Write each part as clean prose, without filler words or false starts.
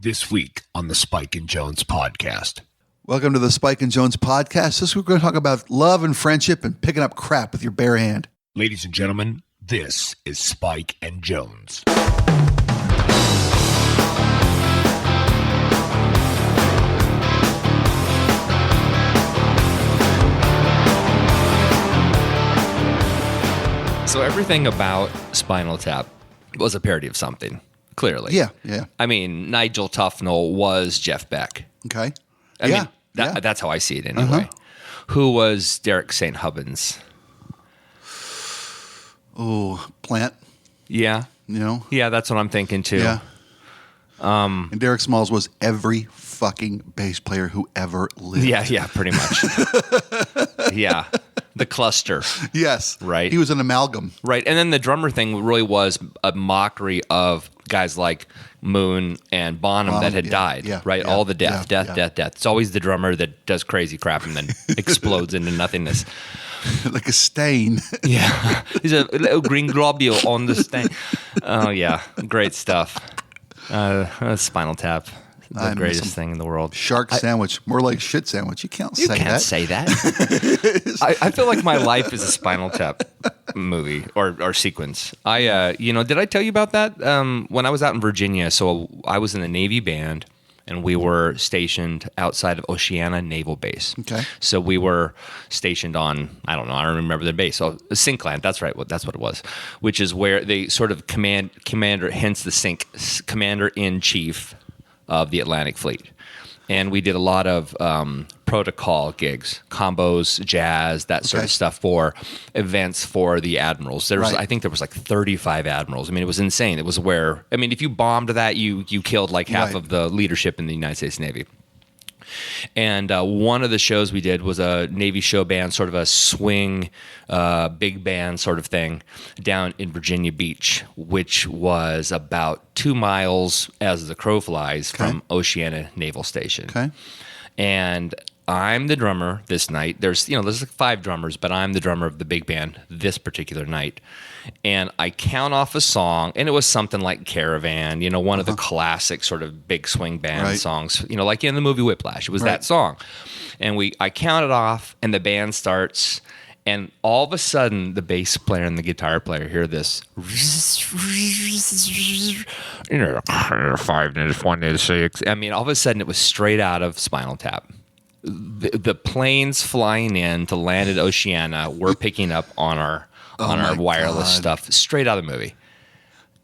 This week on the Spike and Jones podcast. Welcome to the Spike and Jones podcast. This week we're going to talk about love and friendship and picking up crap with your bare hand. Ladies and gentlemen, this is Spike and Jones. So everything about Spinal Tap was a parody of something, clearly. Yeah. I mean, Nigel Tufnell was Jeff Beck. Okay. I mean, that's how I see it anyway. Who was David St Hubbins? Oh, Plant. Yeah. You know? Yeah, that's what I'm thinking too. Yeah. And Derek Smalls was every fucking bass player who ever lived. Yeah, pretty much. Yeah. The cluster. Yes. Right. He was an amalgam. Right. And then the drummer thing really was a mockery of guys like Moon and Bonham that had died. Yeah, right. yeah, All the death. It's always the drummer that does crazy crap and then explodes into nothingness. Like a stain. Yeah. He's a little green globule on the stain. Oh, yeah. Great stuff. Spinal Tap. The greatest thing in the world. Shark sandwich. More like shit sandwich. You can't say that. You can't say that. I feel like my life is a Spinal Tap movie or sequence. Did I tell you about that? When I was out in Virginia, so I was in the Navy band, and we were stationed outside of Oceana Naval Base. Okay. So we were stationed on, I don't remember the base. So Sinkland, that's right. That's what it was, which is where they sort of commander, hence the Sink, commander-in-chief of the Atlantic Fleet. And we did a lot of protocol gigs, combos, jazz, that sort of stuff for events for the admirals. I think there was like 35 admirals. I mean, it was insane. It was where, I mean, if you bombed that, you killed like half of the leadership in the United States Navy. And one of the shows we did was a Navy show band, sort of a swing big band sort of thing down in Virginia Beach, which was about 2 miles as the crow flies from Oceana Naval Station. Okay. And I'm the drummer this night. There's like 5 drummers, but I'm the drummer of the big band this particular night. And I count off a song, and it was something like Caravan, one of the classic sort of big swing band songs, like in the movie Whiplash. It was that song. And I counted off, and the band starts, and all of a sudden, the bass player and the guitar player hear this. 5 to 1 to 6. I mean, all of a sudden, it was straight out of Spinal Tap. The planes flying in to land at Oceana were picking up on our wireless stuff straight out of the movie.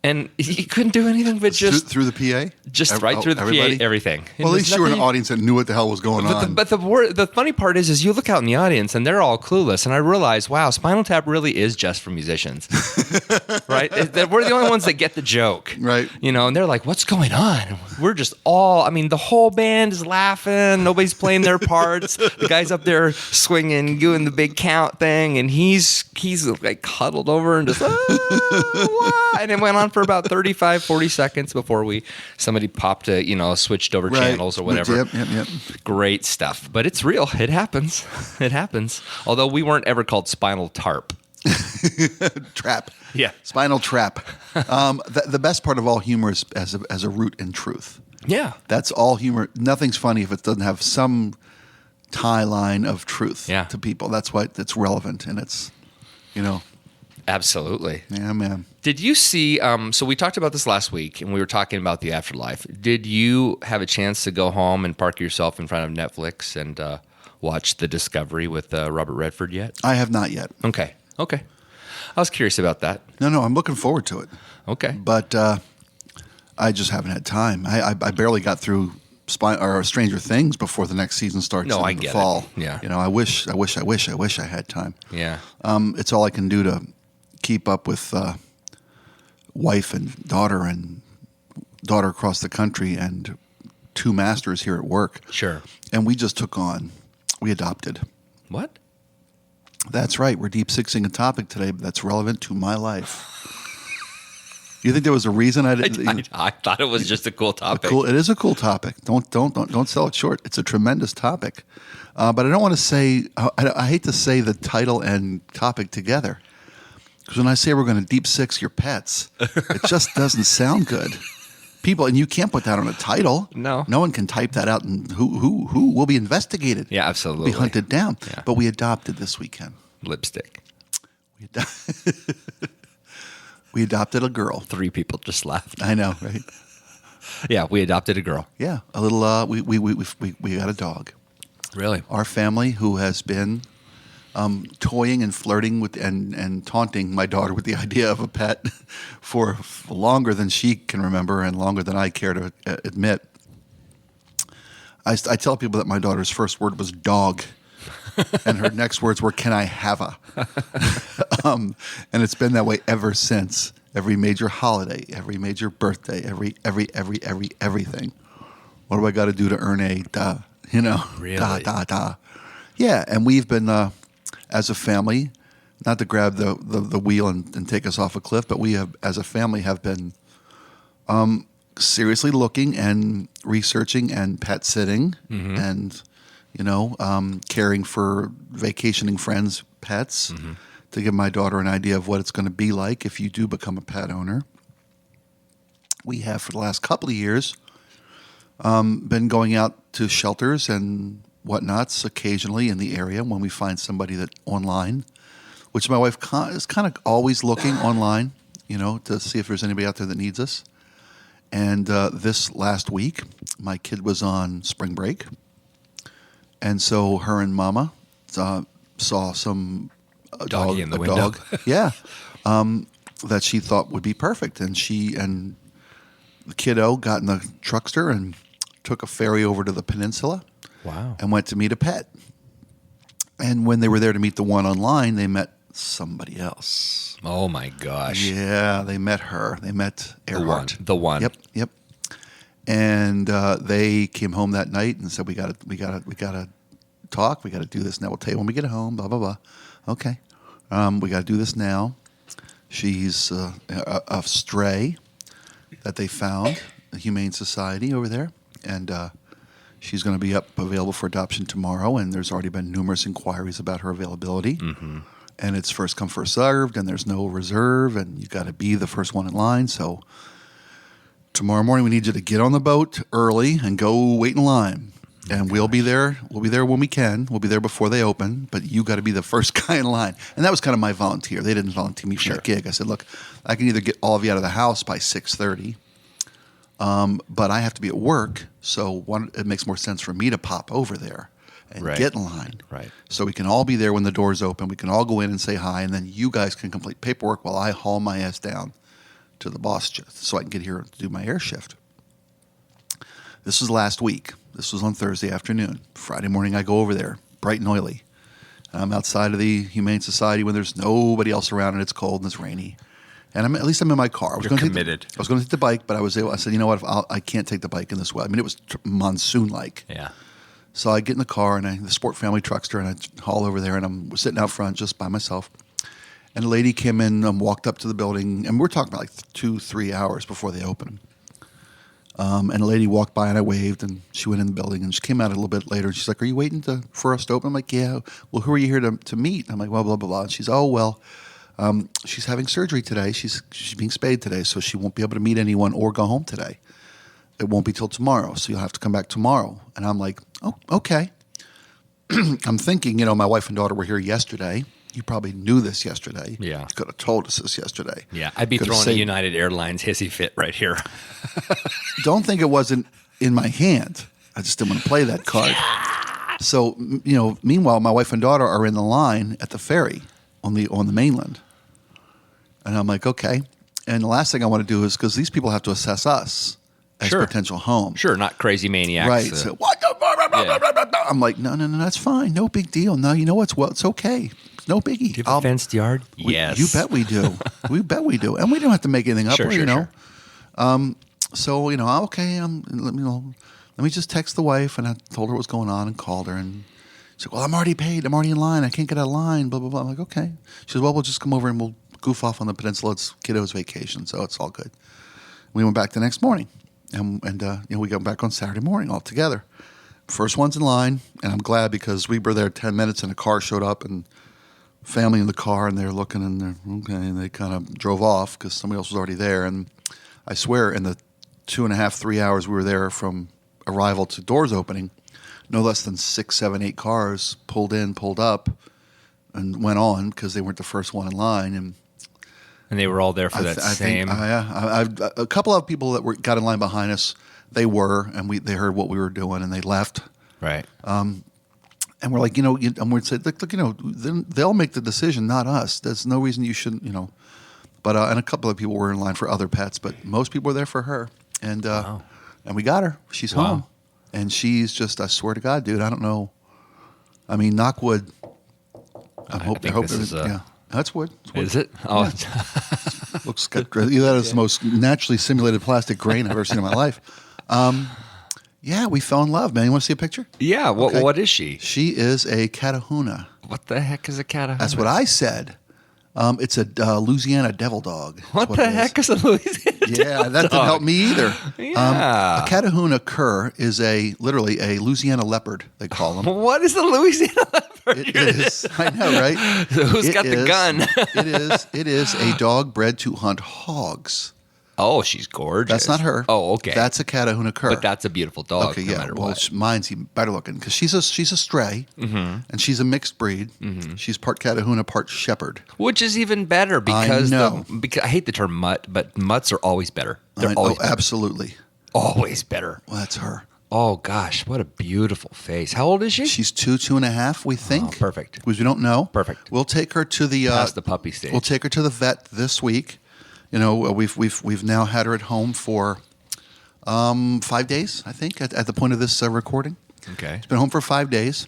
And you couldn't do anything but just... Through the PA? Just right through the PA, everything. Well, at least you were in an audience that knew what the hell was going on. But the funny part is you look out in the audience and they're all clueless. And I realize, wow, Spinal Tap really is just for musicians. Right? We're the only ones that get the joke. Right. And they're like, what's going on? We're just the whole band is laughing. Nobody's playing their parts. The guy's up there swinging, doing the big count thing. And he's like huddled over and just, and it went on for about 35, 40 seconds before somebody popped switched over channels or whatever. Yep. Great stuff. But it's real. It happens. It happens. Although we weren't ever called Spinal Tarp. Trap. Yeah. Spinal Trap. The best part of all humor is as a root in truth. Yeah. That's all humor. Nothing's funny if it doesn't have some tie line of truth to people. That's why it's relevant, and it's, Absolutely. Yeah, man. Did you see, so we talked about this last week, and we were talking about the afterlife. Did you have a chance to go home and park yourself in front of Netflix and watch The Discovery with Robert Redford yet? I have not yet. Okay. I was curious about that. No, I'm looking forward to it. Okay. But I just haven't had time. I barely got through Stranger Things before the next season starts in the fall. Yeah. I wish I had time. Yeah. It's all I can do to keep up with wife and daughter across the country and 2 masters here at work. Sure. And we adopted. What? That's right. We're deep sixing a topic today that's relevant to my life. You think there was a reason I didn't? I thought it was just a cool topic. It is a cool topic. Don't sell it short. It's a tremendous topic. But I don't want to say. I hate to say the title and topic together, because when I say we're going to deep six your pets, it just doesn't sound good. people, and you can't put that on a title. No. one can type that out, and who will be investigated. Yeah, absolutely. Be hunted down. Yeah. But we adopted this weekend. Lipstick. We adopted a girl. 3 people just laughed. I know, right? Yeah, we adopted a girl. Yeah, a little. We got a dog. Really? Our family, who has been toying and flirting with and taunting my daughter with the idea of a pet for longer than she can remember and longer than I care to admit. I tell people that my daughter's first word was dog, and her next words were, "Can I have a?" And it's been that way ever since. Every major holiday, every major birthday, everything. What do I got to do to earn a da? You know, Really? Da. Yeah, and we've been as a family, not to grab the wheel and take us off a cliff, but we have, as a family, have been seriously looking and researching and pet sitting and, caring for vacationing friends' pets to give my daughter an idea of what it's going to be like if you do become a pet owner. We have, for the last couple of years, been going out to shelters and whatnots occasionally in the area when we find somebody that online, which my wife is kind of always looking online, to see if there's anybody out there that needs us. And this last week, my kid was on spring break. And so her and Mama saw some Doggy in the a window. dog, yeah, that she thought would be perfect. And she and the kiddo got in the truckster and took a ferry over to the peninsula. Wow. And went to meet a pet. And when they were there to meet the one online, they met somebody else. Oh my gosh. Yeah, they met her. They met Earhart. The one. Yep. And they came home that night and said, "We gotta talk. We gotta do this now. We'll tell you when we get home." Blah blah blah. Okay. We gotta do this now. She's a stray that they found, the Humane Society over there, and she's going to be available for adoption tomorrow. And there's already been numerous inquiries about her availability. Mm-hmm. And it's first come, first served, and there's no reserve, and you got to be the first one in line. So tomorrow morning, we need you to get on the boat early and go wait in line. And we'll be there. We'll be there when we can. We'll be there before they open. But you got to be the first guy in line. And that was kind of my volunteer. They didn't volunteer me for that gig. I said, "Look, I can either get all of you out of the house by 6:30, but I have to be at work. So it makes more sense for me to pop over there and get in line. Right. So we can all be there when the doors open. We can all go in and say hi, and then you guys can complete paperwork while I haul my ass down to the boss so I can get here to do my air shift." This was last week. This was on Thursday afternoon. Friday morning, I go over there, bright and oily. And I'm outside of the Humane Society when there's nobody else around and it's cold and it's rainy. And at least I'm in my car. You're committed. I was going to take the bike, but I said, you know what? I can't take the bike in this weather. I mean, it was monsoon-like. Yeah. So I get in the car, and the Sport Family truckster, and I haul over there, and I'm sitting out front just by myself. And a lady came in and walked up to the building, and we're talking about like 2-3 hours before they open. And a lady walked by, and I waved, and she went in the building, and she came out a little bit later, and she's like, "Are you waiting for us to open?" I'm like, "Yeah." "Well, who are you here to meet?" I'm like, "Well, blah, blah, blah." And she's, "Oh, well, she's having surgery today. She's being spayed today, so she won't be able to meet anyone or go home today. It won't be till tomorrow, so you'll have to come back tomorrow." And I'm like, "Oh, okay." I'm thinking, my wife and daughter were here yesterday. You probably knew this yesterday. Yeah. You could have told us this yesterday. Yeah, I'd be throwing a United Airlines hissy fit right here. Don't think it wasn't in my hand. I just didn't want to play that card. So, meanwhile, my wife and daughter are in the line at the ferry on the mainland. And I'm like, okay. And the last thing I want to do is, because these people have to assess us as potential homes. Sure, not crazy maniacs. Right. So, what the? I'm like, no, that's fine. No big deal. No, you know what's it's okay. It's no biggie. Do you have a fenced yard? Yes. You bet we do. We bet we do. And we don't have to make anything up. Sure. So, okay, let me just text the wife. And I told her what was going on and called her. And she said, "Well, I'm already paid. I'm already in line. I can't get out of line, blah, blah, blah." I'm like, okay. She said, "Well, we'll just come over and we'll goof off on the peninsula. It's kiddo's vacation, so it's all good." We went back the next morning. And we got back on Saturday morning all together. First one's in line. And I'm glad because we were there 10 minutes and a car showed up and family in the car, and they're looking and they're okay. And they kind of drove off because somebody else was already there. And I swear, in the 2.5, 3 hours we were there from arrival to doors opening, no less than 6, 7, 8 cars pulled in, pulled up, and went on because they weren't the first one in line. And they were all there for that same. A couple of people that got in line behind us, they were, and they heard what we were doing, and they left. Right. And we're like, and we'd say, look, they'll make the decision, not us. There's no reason you shouldn't, But and a couple of people were in line for other pets, but most people were there for her. And Wow. and we got her. She's home, and she's just, I swear to God, dude, I don't know. I mean, knock wood. I hope this is yeah. That's wood. It's wood. Is it? Oh, Looks good. That is the most naturally simulated plastic grain I've ever seen in my life. Yeah, we fell in love, man. You want to see a picture? yeah. Okay. What is she? She is a Catahuna. What the heck is a cat? That's what I said. It's a Louisiana Devil Dog. What the heck is a Louisiana Yeah, Devil that didn't Dog? help me either. Yeah. A Catahuna cur is literally a Louisiana leopard, they call them. What is the Louisiana leopard? It is. I know, right? Who's got the gun? It is a dog bred to hunt hogs. Oh, she's gorgeous. That's not her. Oh, okay. That's a Catahuna cur. But that's a beautiful dog. Okay, no yeah. matter Well, what. mine's even better looking because she's a stray, and she's a mixed breed. She's part Catahuna, part Shepherd. Which is even better because know. because I hate the term mutt, but mutts are always better. They're always better. Absolutely. Always better. Well, that's her. Oh gosh, what a beautiful face. How old is she? She's 2.5, we think. Oh, perfect. Because we don't know. Perfect. We'll take her to the Past the puppy stage. We'll take her to the vet this week. We've now had her at home for 5 days, I think, at the point of this recording. Okay. She's been home for 5 days.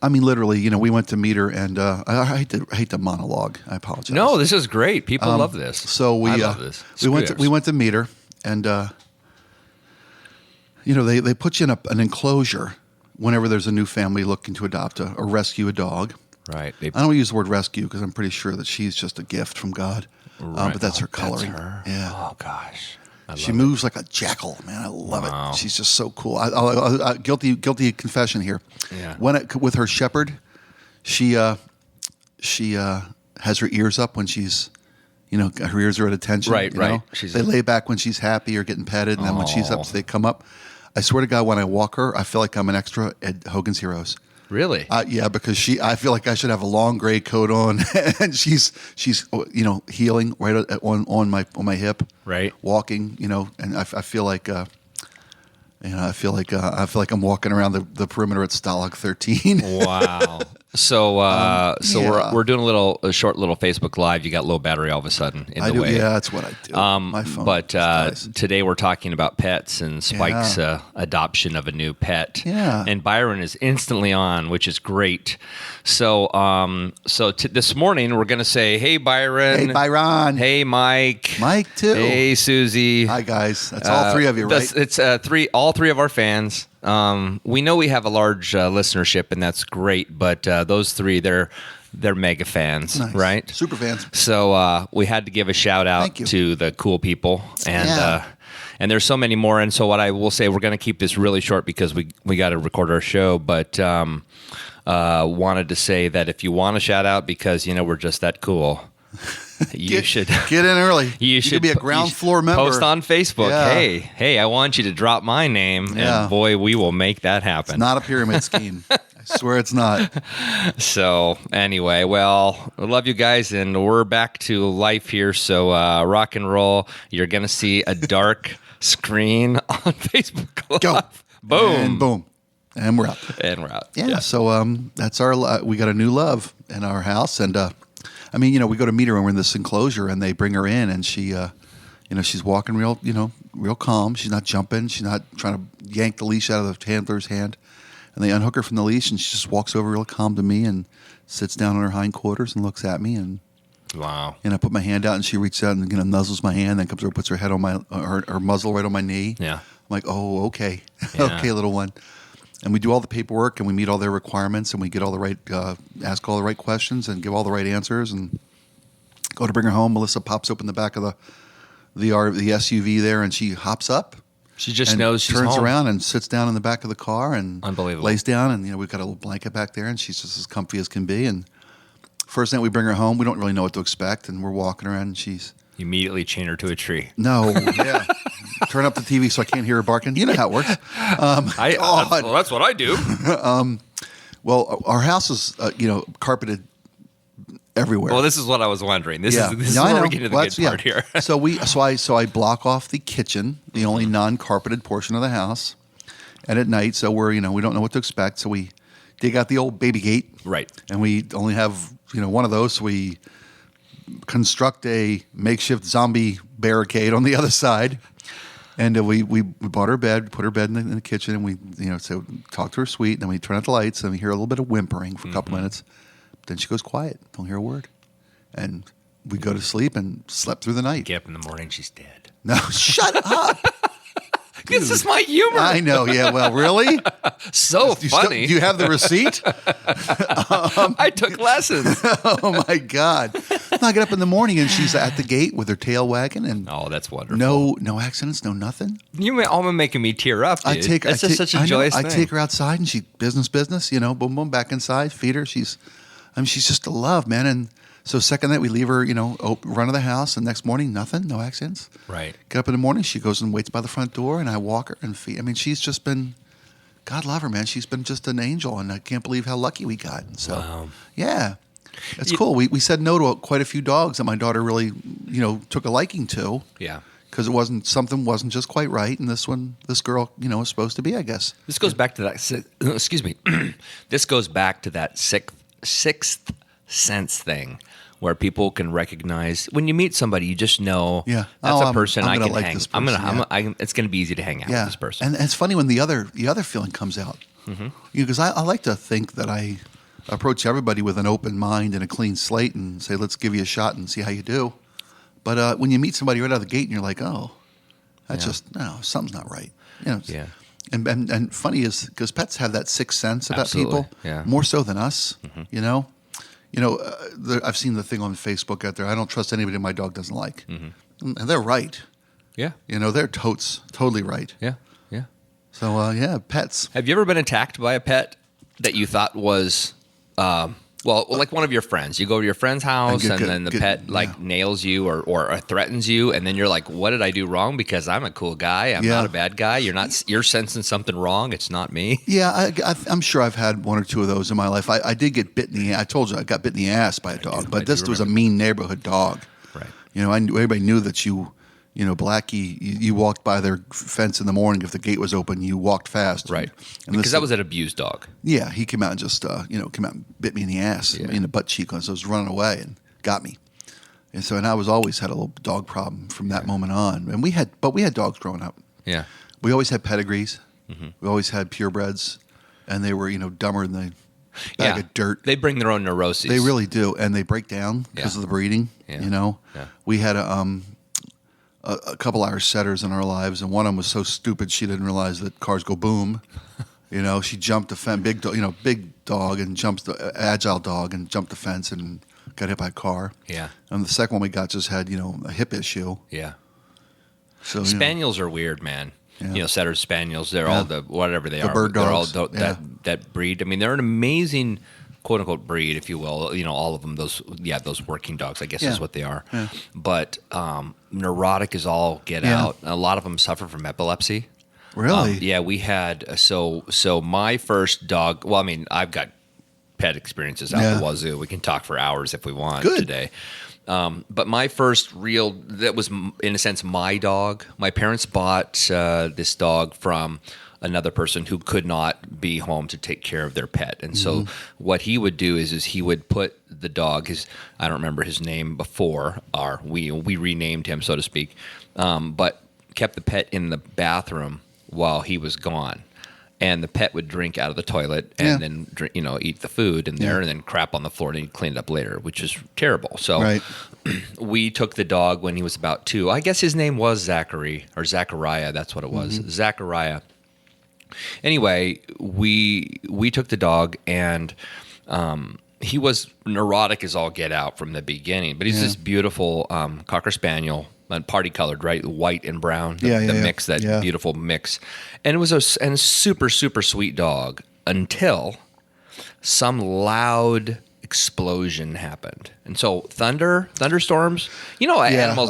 I mean, literally, we went to meet her, and I hate to monologue. I apologize. No, this is great. People love this. So I love this. we went to meet her, and they put you in an enclosure whenever there's a new family looking to adopt or rescue a dog. Right. I don't use the word rescue because I'm pretty sure that she's just a gift from God. Right. But that's her coloring. That's her? Yeah. Oh gosh. She moves like a jackal, man. I love Wow. it. She's just so cool. I guilty confession here. Yeah. With her shepherd, she has her ears up when she's, her ears are at attention. Right, right. They lay back when she's happy or getting petted, and then when she's up, they come up. I swear to God, when I walk her, I feel like I'm an extra at Hogan's Heroes. Really? Yeah, because I feel like I should have a long gray coat on, and she's healing right on my hip, Right. walking, and I feel like I feel like I'm walking around the perimeter at Stalag 13. Wow. So yeah. we're doing a short little Facebook Live. You got low battery all of a sudden in the way. Yeah, that's what I do. My phone. But dies. today we're talking about pets and Spike's adoption of a new pet. Yeah. And Byron is instantly on, which is great. So this morning we're going to say, hey, Byron. Hey, Byron. Hey, Mike. Mike too. Hey, Susie. Hi guys. That's all three of you, right? It's all three of our fans. We know we have a large listenership, and that's great. But those three, they're mega fans, Nice. right? Super fans. So we had to give a shout out Thank you. to the cool people, and Yeah. and there's so many more. And so what I will say, we're going to keep this really short because we got to record our show. But wanted to say that if you want to shout out, because we're just that cool. You should get in early. You should be a ground floor member. Post on Facebook. Yeah. Hey, I want you to drop my name, Yeah. and boy, we will make that happen. It's not a pyramid scheme. I swear it's not. So anyway, well, I love you guys, and we're back to life here. So rock and roll. You're gonna see a dark screen on Facebook Live. Go. Boom. And boom. And we're out. And we're out. Yeah. So that's we got a new love in our house, and we go to meet her when we're in this enclosure, and they bring her in, and she, she's walking real calm. She's not jumping. She's not trying to yank the leash out of the handler's hand, and they unhook her from the leash, and she just walks over real calm to me and sits down on her hindquarters and looks at me, and Wow. I put my hand out, and she reaches out and nuzzles my hand, then comes over, puts her head on her muzzle right on my knee. Yeah. I'm like, oh, okay, Yeah. okay, little one. And we do all the paperwork, and we meet all their requirements, and we get all the right, ask all the right questions, and give all the right answers, and go to bring her home. Melissa pops open the back of the SUV there, and she hops up. She just and knows she's turns home. around and sits down in the back of the car, and Unbelievable. lays down, and we've got a little blanket back there, and she's just as comfy as can be. And first night we bring her home, we don't really know what to expect, and we're walking around, and she's You immediately chain her to a tree. No, yeah. Turn up the TV so I can't hear her barking. You know how it works. That's what I do. Well, our house is, carpeted everywhere. Well, this is what I was wondering. This Yeah. is No, I where know. we're getting to the Well, good part here. So I block off the kitchen, the only non-carpeted portion of the house, and at night, so we don't know what to expect, so we dig out the old baby gate, Right. and we only have one of those. So we construct a makeshift zombie barricade on the other side, and we bought her bed, put her bed in the kitchen, and we so talk to her sweet, and then we turn out the lights, and we hear a little bit of whimpering for a couple minutes. Then she goes quiet. Don't hear a word. And we go to sleep and slept through the night. Get up in the morning, she's dead. No, shut up. This is my humor. I know. Yeah. Well, really? So funny. Do you have the receipt? I took lessons. Oh my God. I get up in the morning and she's at the gate with her tail wagging and Oh, that's wonderful. no accidents, no nothing. You're almost making me tear up, dude. That's just such a joyous thing. I take her outside and she business, boom, boom, back inside, feed her. She's just a love, man. And so second night we leave her, run to the house, and next morning nothing, no accidents. Right. Get up in the morning, she goes and waits by the front door, and I walk her and feed. I mean, she's just been, God love her, man. She's been just an angel, and I can't believe how lucky we got. And so, Wow. yeah, it's cool. We said no to quite a few dogs that my daughter really, took a liking to. Yeah. Because something wasn't just quite right, and this girl, was supposed to be, I guess. This goes back to that. Excuse me. This goes back to that sixth sense thing, where people can recognize when you meet somebody, you just know Yeah. that's Oh, a person I'm I gonna can like hang. this I'm person, gonna. yeah. It's gonna be easy to hang out Yeah, with this person. and it's funny when the other feeling comes out. Mm-hmm. Because I like to think that I approach everybody with an open mind and a clean slate and say, let's give you a shot and see how you do. But when you meet somebody right out of the gate and you're like, oh, that's something's not right. Yeah. And funny is because pets have that sixth sense about Absolutely, people, yeah. more so than us. I've seen the thing on Facebook out there. I don't trust anybody my dog doesn't like, and they're right. Yeah. They're totally right. Yeah. Yeah. So pets. Have you ever been attacked by a pet that you thought was, like one of your friends? You go to your friend's house and then the pet nails you or threatens you, and then you're like, "What did I do wrong? Because I'm a cool guy. I'm not a bad guy. You're sensing something wrong. It's not me." Yeah, I'm sure I've had one or two of those in my life. I did get bit in the. I told you I got bit in the ass by a dog, but this was a mean neighborhood dog. Right. Everybody knew that Blackie, you walked by their fence in the morning. If the gate was open, you walked fast. Right. And Because that was an abused dog. Yeah, he came out and just, came out and bit me in the ass, in the butt cheek as I was running away and got me. And so, I was always had a little dog problem from that moment on. And we had dogs growing up. Yeah. We always had pedigrees. Mm-hmm. We always had purebreds. And they were, dumber than the bag of dirt. They bring their own neuroses. They really do. And they break down because of the breeding, Yeah. We had a couple Irish setters in our lives, and one of them was so stupid she didn't realize that cars go boom. She jumped the fence, big dog, and agile dog, and jumped the fence and got hit by a car. Yeah. And the second one we got just had, a hip issue. Yeah. So Spaniels are weird, man. Yeah. Setters, spaniels, they're all whatever they are. bird they're dogs. all that breed. I mean, they're an amazing quote unquote breed, if you will. All of them, those working dogs, I guess is what they are. Yeah. But neurotic is all get out. A lot of them suffer from epilepsy. Really? We had so my first dog. Well, I mean, I've got pet experiences out the wazoo. We can talk for hours if we want today. But my first that was in a sense my dog. My parents bought this dog from another person who could not be home to take care of their pet. And so what he would do is he would put the dog, I don't remember his name before, we renamed him, so to speak, but kept the pet in the bathroom while he was gone. And the pet would drink out of the toilet and then drink, eat the food in there and then crap on the floor and he'd clean it up later, which is terrible. So we took the dog when he was about 2. I guess his name was Zachary or Zachariah. That's what it was. Zachariah. Anyway, we took the dog and he was neurotic as all get out from the beginning, but he's this beautiful Cocker Spaniel, party colored, right? White and brown, the mix, that beautiful mix. And it was a super, super sweet dog until some loud explosion happened. And so thunderstorms, animals,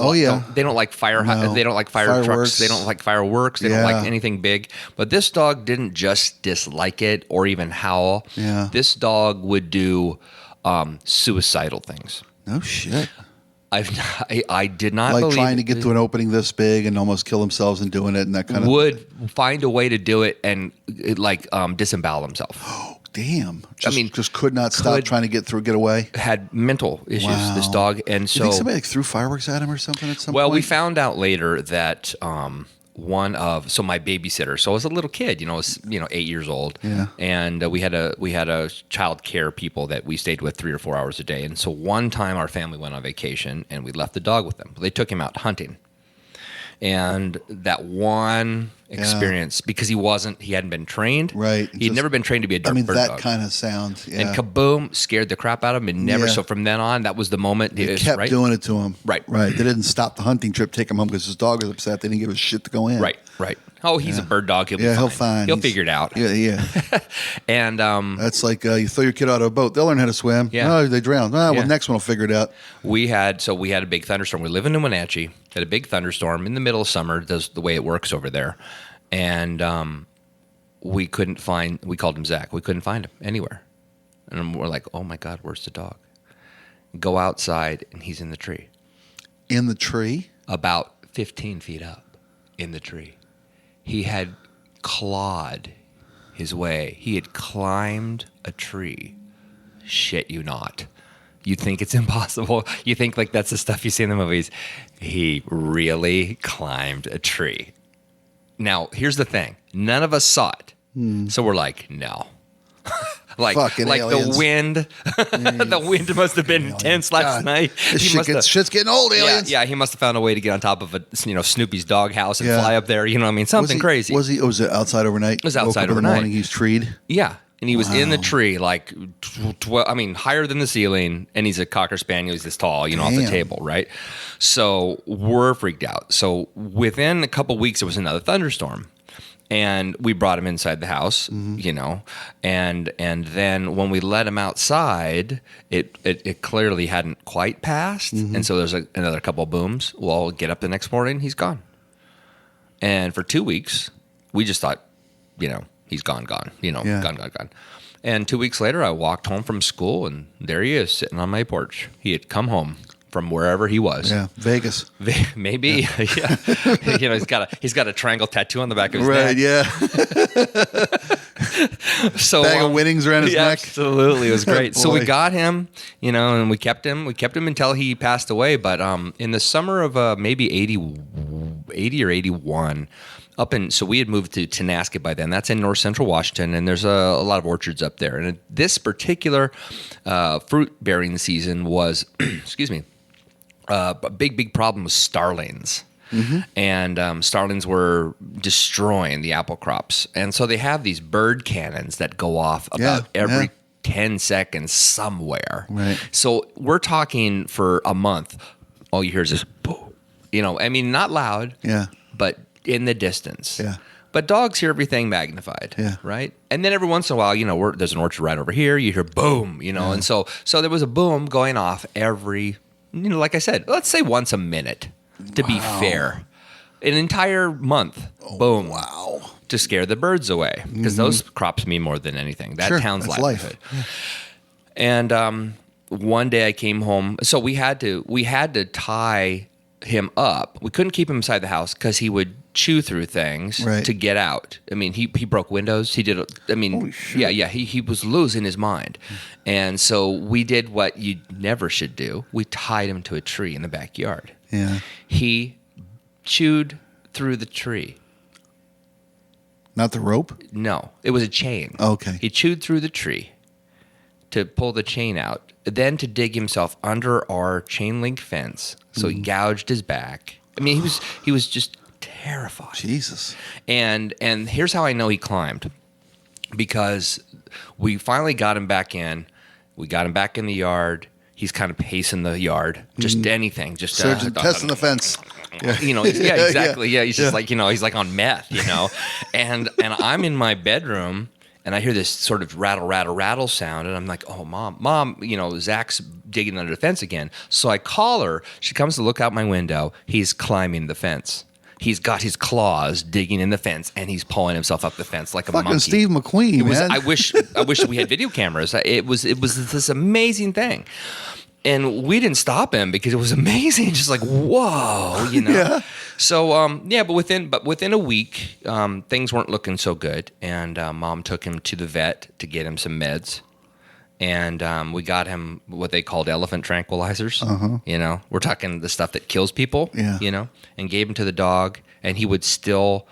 they don't like fire. No. They don't like fire Fireworks. trucks. They don't like fireworks. They don't like anything big. But this dog didn't just dislike it or even howl. Yeah. This dog would do suicidal things. No shit. I did not Like believe trying to get to an opening this big and almost kill themselves and doing it and that kind of. Would find a way to do it and disembowel himself. Oh, damn. Just could not stop trying to get away. Had mental issues, this dog. And so. You think somebody threw fireworks at him or something at some point? Well, we found out later that my babysitter, so I was a little kid, I was 8 years old, and we had a child care people that we stayed with 3 or 4 hours a day, and so one time our family went on vacation and we left the dog with them. They took him out hunting, and that one experience, because he hadn't been trained, right? He'd never been trained to be a bird dog. that kind of sound, and kaboom, scared the crap out of him, and never. So from then on, that was the moment. They kept doing it to him, right? They didn't stop the hunting trip, take him home because his dog was upset. They didn't give a shit to go in, right? Oh, he's a bird dog. He'll be fine. He'll figure it out. Yeah. And that's like you throw your kid out of a boat; they'll learn how to swim. Yeah. Oh, they drown. Well, next one will figure it out. We had a big thunderstorm. We live in Wenatchee. Had a big thunderstorm in the middle of summer. Does the way it works over there, and we couldn't find. We called him Zach. We couldn't find him anywhere, and we're like, "Oh my God, where's the dog?" Go outside, and he's in the tree. In the tree, about 15 feet up, in the tree. He had clawed his way. He had climbed a tree. Shit you not. You think it's impossible. You think like that's the stuff you see in the movies. He really climbed a tree. Now, here's the thing. None of us saw it. So we're like, no. like aliens. The wind. The wind must have been intense last night. Shit's getting old, aliens. Yeah, he must have found a way to get on top of Snoopy's doghouse and fly up there. Something crazy. Was it outside overnight? It was outside overnight. In the morning. He's treed. Yeah. And he was in the tree, like, higher than the ceiling, and he's a Cocker Spaniel. He's this tall, off the table, right? So we're freaked out. So within a couple weeks, there was another thunderstorm, and we brought him inside the house, and then when we let him outside, it clearly hadn't quite passed, and so there's another couple of booms. Well, get up the next morning, he's gone. And for 2 weeks, we just thought, he's gone, gone. And 2 weeks later, I walked home from school, and there he is, sitting on my porch. He had come home from wherever he was. Yeah, Vegas. Maybe. Yeah. He's got a triangle tattoo on the back of his neck. Right, yeah. So bag of winnings around his neck. Absolutely. It was great. So we got him, and we kept him. We kept him until he passed away. But in the summer of maybe 80 or 81, so we had moved to Tenasket by then. That's in north central Washington, and there's a lot of orchards up there. And this particular fruit bearing season was, excuse me, a big problem was starlings. And starlings were destroying the apple crops. And so they have these bird cannons that go off about every 10 seconds somewhere. Right. So we're talking for a month. All you hear is this, boom. Not loud, but in the distance. Yeah. But dogs hear everything magnified, right? And then every once in a while, there's an orchard right over here. You hear boom, and so there was a boom going off every, like I said, let's say once a minute. To be fair, an entire month, boom, wow, to scare the birds away, because those crops mean more than anything. That town's livelihood. And one day I came home, so we had to tie him up. We couldn't keep him inside the house because he would chew through things to get out. He broke windows. He did. Holy shit. He was losing his mind, and so we did what you never should do. We tied him to a tree in the backyard. Yeah. He chewed through the tree. Not the rope? No, it was a chain. Okay. He chewed through the tree to pull the chain out, then to dig himself under our chain link fence. So he gouged his back. He was just terrified. Jesus. And here's how I know he climbed, because we finally got him back in. We got him back in the yard. He's kind of pacing the yard, just anything, just surgeon testing the fence. Yeah. Exactly. Yeah, he's just like he's like on meth, and I'm in my bedroom, And I hear this sort of rattle, rattle, rattle sound, and I'm like, "Oh, mom, Zach's digging under the fence again." So I call her. She comes to look out my window. He's climbing the fence. He's got his claws digging in the fence, and he's pulling himself up the fence like a Fucking monkey. Steve McQueen, man. I wish we had video cameras. It was this amazing thing. And we didn't stop him because it was amazing. Just like, whoa, Yeah. So, but within a week, things weren't looking so good. And Mom took him to the vet to get him some meds. And we got him what they called elephant tranquilizers. We're talking the stuff that kills people, and gave him to the dog. And he would still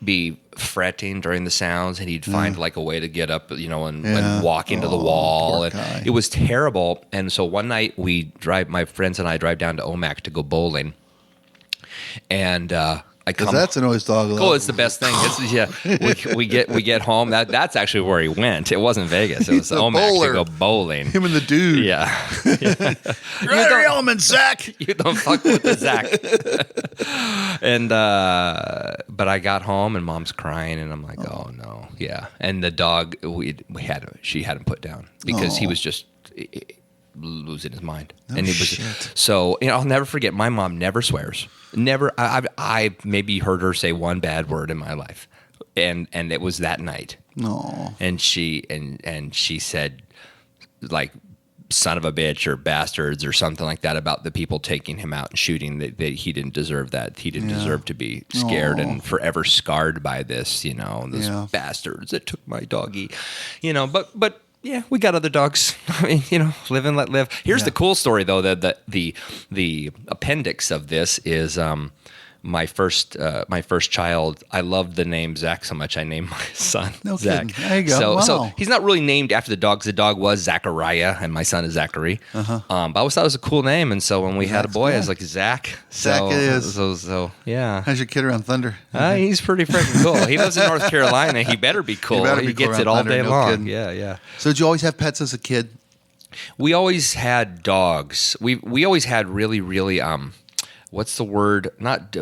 be fretting during the sounds, and he'd find like a way to get up, and walk into the wall. And guy. it was terrible. And so one night my friends and I drive down to Omak to go bowling. And I come. That's a noise dog. Oh, it's the best thing. We get home. That's actually where he went. It wasn't Vegas. It was Omak to go bowling. Him and the dude. Yeah. You're out of your element, Zach. You don't fuck with the Zach. And but I got home and Mom's crying, and I'm like, oh no, yeah. And the dog, she had him put down because he was just losing his mind. And it was shit. so. I'll never forget. My mom never swears. Never. I maybe heard her say one bad word in my life, and it was that night. No. And she said, like, son of a bitch or bastards or something like that about the people taking him out and shooting. That he didn't deserve that. He didn't deserve to be scared and forever scarred by this. Those bastards that took my doggy. But. Yeah, we got other dogs. I mean, live and let live. Here's the cool story, though. The appendix of this is my first child. I loved the name Zach so much. I named my son Zach. Kidding. There you go. So he's not really named after the dogs. The dog was Zachariah, and my son is Zachary. But I always thought it was a cool name, and so when we had a boy, I was like Zach. Zach it is. So yeah. How's your kid around Thunder? He's pretty freaking cool. He lives in North Carolina. He better be cool. He gets it all day long. Kidding. Yeah. So did you always have pets as a kid? We always had dogs. We always had really, really what's the word? Not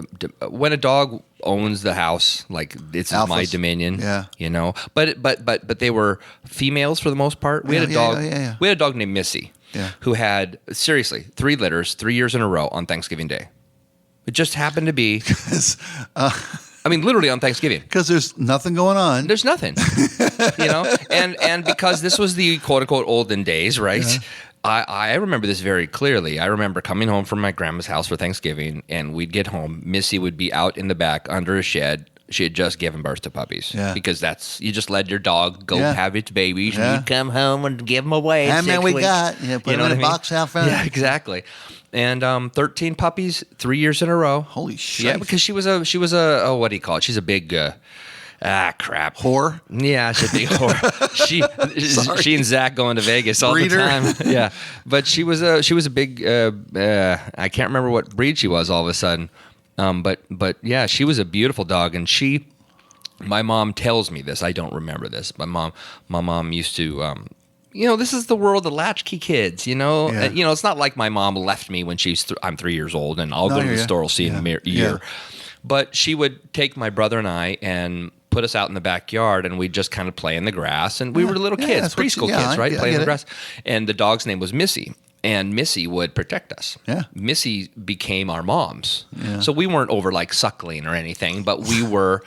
when a dog owns the house, like it's my dominion. Yeah. But they were females for the most part. We had a dog. Yeah. We had a dog named Missy, who had seriously 3 litters 3 years in a row on Thanksgiving Day. It just happened to be. I mean, literally on Thanksgiving. Because there's nothing going on. There's nothing, and because this was the quote unquote olden days, right? Yeah. I remember this very clearly. I remember coming home from my grandma's house for Thanksgiving, and we'd get home. Missy would be out in the back under a shed. She had just given birth to puppies. Yeah. Because you just let your dog go have its babies, and you come home and give them away. And then we got, put them in a box out front. Yeah, exactly. And 13 puppies, 3 years in a row. Holy shit! Yeah, because she was a what do you call it? She's a big crap whore. Yeah, she's a big whore. She and Zach going to Vegas all the time. Yeah, but she was a big. I can't remember what breed she was all of a sudden. But yeah, she was a beautiful dog, and my mom tells me this. I don't remember this. My mom used to. This is the world of latchkey kids, it's not like my mom left me when I'm 3 years old and I'll go to the store, I'll see in a year. But she would take my brother and I and put us out in the backyard, and we'd just kind of play in the grass. And we were little kids, preschool kids, right? Playing in the grass. And the dog's name was Missy. And Missy would protect us. Yeah. Missy became our moms. Yeah. So we weren't over like suckling or anything, but we were,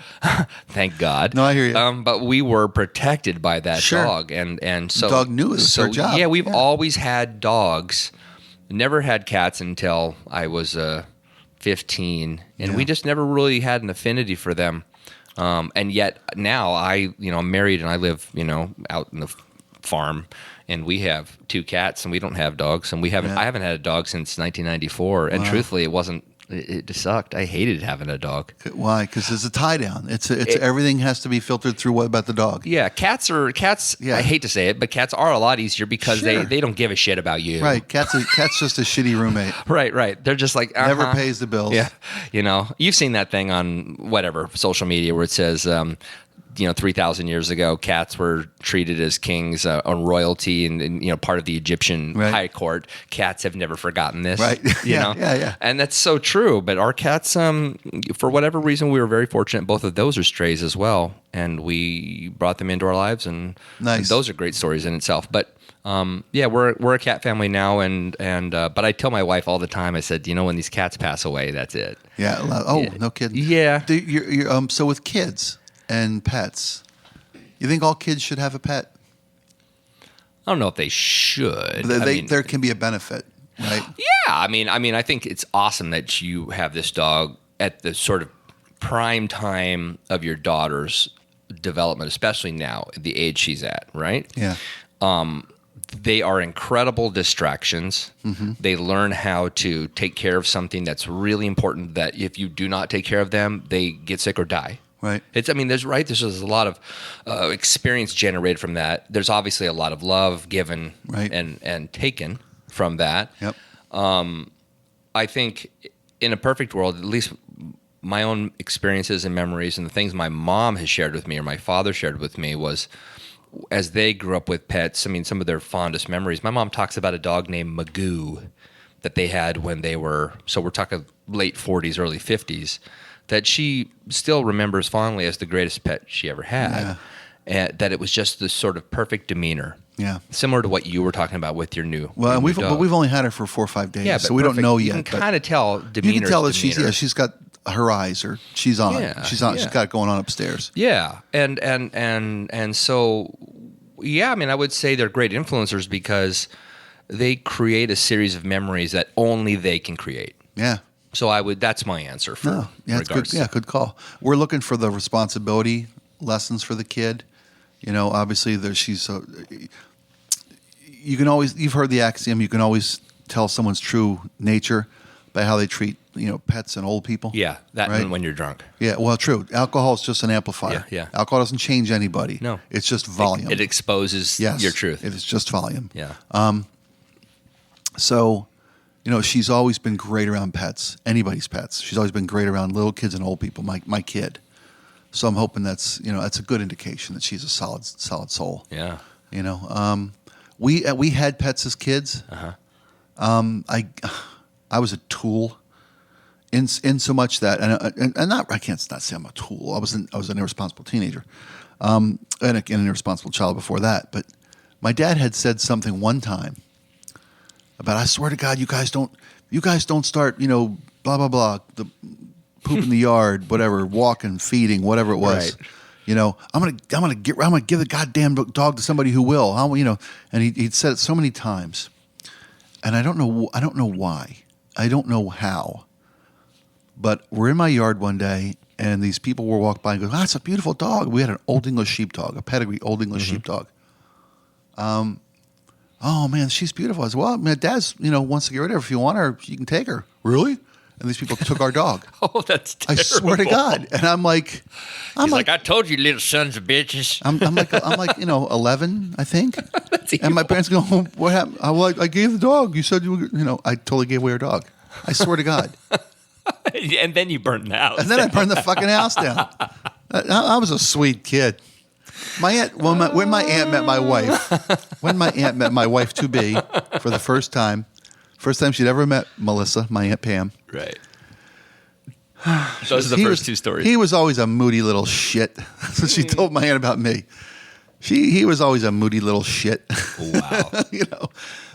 thank God. No, I hear you. But we were protected by that dog. And so the dog knew it was her job. Yeah, we've always had dogs. Never had cats until I was 15. And we just never really had an affinity for them. And yet now I'm married and I live, out in the farm. And we have 2 cats, and we don't have dogs, and I haven't had a dog since 1994. And truthfully, it just sucked. I hated having a dog. Why? Because it's a tie down. Everything has to be filtered through what about the dog. Yeah, cats. Yeah. I hate to say it, but cats are a lot easier because they don't give a shit about you. Right. Cat's just a shitty roommate. Right. They're just like never pays the bills. Yeah. You've seen that thing on whatever social media where it says. 3,000 years ago, cats were treated as kings on royalty and part of the Egyptian high court. Cats have never forgotten this. Right. Yeah. And that's so true. But our cats, for whatever reason, we were very fortunate. Both of those are strays as well. And we brought them into our lives. And those are great stories in itself. But we're a cat family now. But I tell my wife all the time, I said, when these cats pass away, that's it. Yeah. No kidding. Yeah. So with kids and pets, you think all kids should have a pet? I don't know if they should. There can be a benefit, right? Yeah, I mean, I think it's awesome that you have this dog at the sort of prime time of your daughter's development, especially now at the age she's at, right? Yeah. They are incredible distractions. Mm-hmm. They learn how to take care of something that's really important, that if you do not take care of them, they get sick or die. Right. There's a lot of experience generated from that. There's obviously a lot of love given and taken from that. Yep. I think in a perfect world, at least my own experiences and memories and the things my mom has shared with me or my father shared with me was, as they grew up with pets, some of their fondest memories. My mom talks about a dog named Magoo that they had when they were, so we're talking late 40s, early 50s, that she still remembers fondly as the greatest pet she ever had. Yeah. And that it was just this sort of perfect demeanor. Yeah. Similar to what you were talking about with your new Well, your new dog. we've only had her for 4 or 5 days, Yeah, so we don't know yet. You can kind of tell demeanor. You can tell that she's got her eyes, or she's on. Yeah, she's on. yeah. She's got it going on upstairs. Yeah, and so I would say they're great influencers because they create a series of memories that only they can create. Yeah. So that's my answer for it's good. Yeah, good call. We're looking for the responsibility lessons for the kid. Obviously you've heard the axiom, you can always tell someone's true nature by how they treat, pets and old people. Yeah, that right? and when you're drunk. Yeah, well, true. Alcohol is just an amplifier. Yeah. Alcohol doesn't change anybody. No. It's just volume. It exposes your truth. It is just volume. Yeah. So, she's always been great around pets, anybody's pets. She's always been great around little kids and old people, my kid. So I'm hoping that's a good indication that she's a solid soul. Yeah. We had pets as kids. Uh-huh. I was a tool in so much that I can't not say I'm a tool. I was an irresponsible teenager, and an irresponsible child before that. But my dad had said something one time about, I swear to God, you guys don't start, blah blah blah, the poop in the yard, whatever, walking, feeding, whatever it was. Right. I'm gonna give the goddamn dog to somebody who will. And he'd said it so many times, and I don't know why, I don't know how, but we're in my yard one day, and these people were walking by and go, "That's a beautiful dog." We had an Old English sheepdog, a pedigree Old English sheepdog. Oh man, she's beautiful. I said, well, my dad's, wants to get rid of her. If you want her, you can take her. Really? And these people took our dog. Oh, that's terrible. I swear to God. And I'm like, I told you, little sons of bitches. I'm like, 11, I think. And my parents go, oh, what happened? I gave the dog. You said I totally gave away our dog. I swear to God. And then you burned the house. And then I burned the fucking house down. I was a sweet kid. My aunt, when my aunt met my wife to be for the first time she'd ever met Melissa, my Aunt Pam. Right. Those are the first two stories. He was always a moody little shit. That's what she told my aunt about me. He was always a moody little shit. Wow.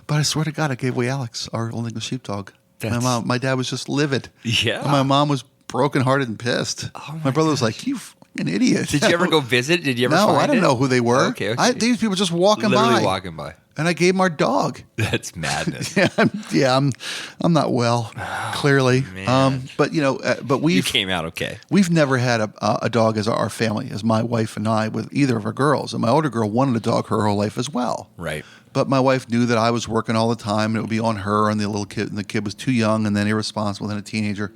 But I swear to God, I gave away Alex, our Old English sheepdog. My dad was just livid. Yeah. And my mom was brokenhearted and pissed. Oh my brother was like, "You an idiot." Did you ever go visit? Did you ever find it? No, I didn't know who they were. Okay. These people just walking Literally by. walking by. And I gave him our dog. That's madness. I'm not well, clearly. Man. But You came out okay. We've never had a dog as our family, as my wife and I, with either of our girls. And my older girl wanted a dog her whole life as well. Right. But my wife knew that I was working all the time, and it would be on her and the little kid. And the kid was too young, and then irresponsible, and a teenager.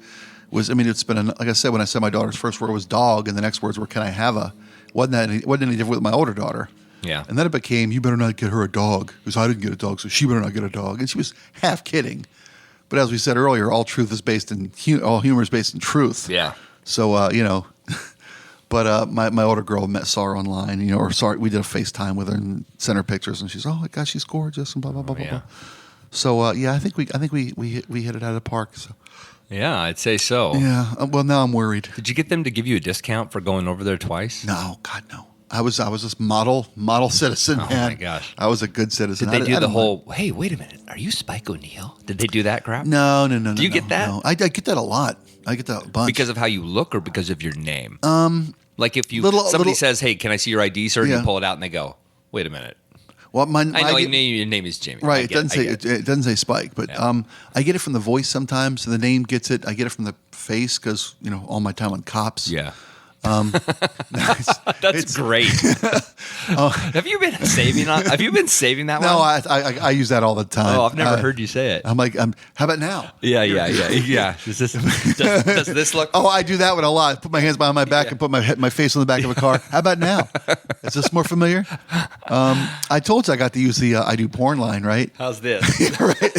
It's been like I said, when I said my daughter's first word was dog, and the next words were, "Can I have a?" Wasn't any different with my older daughter. Yeah. And then it became, "You better not get her a dog, because I didn't get a dog, so she better not get a dog." And she was half kidding, but as we said earlier, all humor is based in truth. Yeah. So But my older girl saw her online, you know, we did a FaceTime with her and sent her pictures, and she's, oh my gosh, she's gorgeous, and blah blah blah blah blah. So yeah, I think we hit it out of the park. So. Yeah, I'd say so. Yeah. Well, now I'm worried. Did you get them to give you a discount for going over there twice? No, God, no. I was this model citizen, man. Oh my gosh. I was a good citizen. Did they do the whole, hey, wait a minute, are you Spike O'Neill? Did they do that crap? No. Do you get that? No. I get that a lot. I get that a bunch. Because of how you look or because of your name? Like if somebody says, hey, can I see your ID, sir? And you pull it out and they go, wait a minute. Well, I know your name is Jamie. Right. It doesn't say Spike, but I get it from the voice sometimes. So the name gets it. I get it from the face because, you know, all my time on Cops. Yeah. That's great. Have you been saving that one? No, I use that all the time. Oh, I've never heard you say it. I'm like, how about now? Yeah. Does this look? Oh, I do that one a lot. Put my hands behind my back and put my face on the back of a car. How about now? Is this more familiar? I told you I got to use the I do porn line, right? How's this? Right.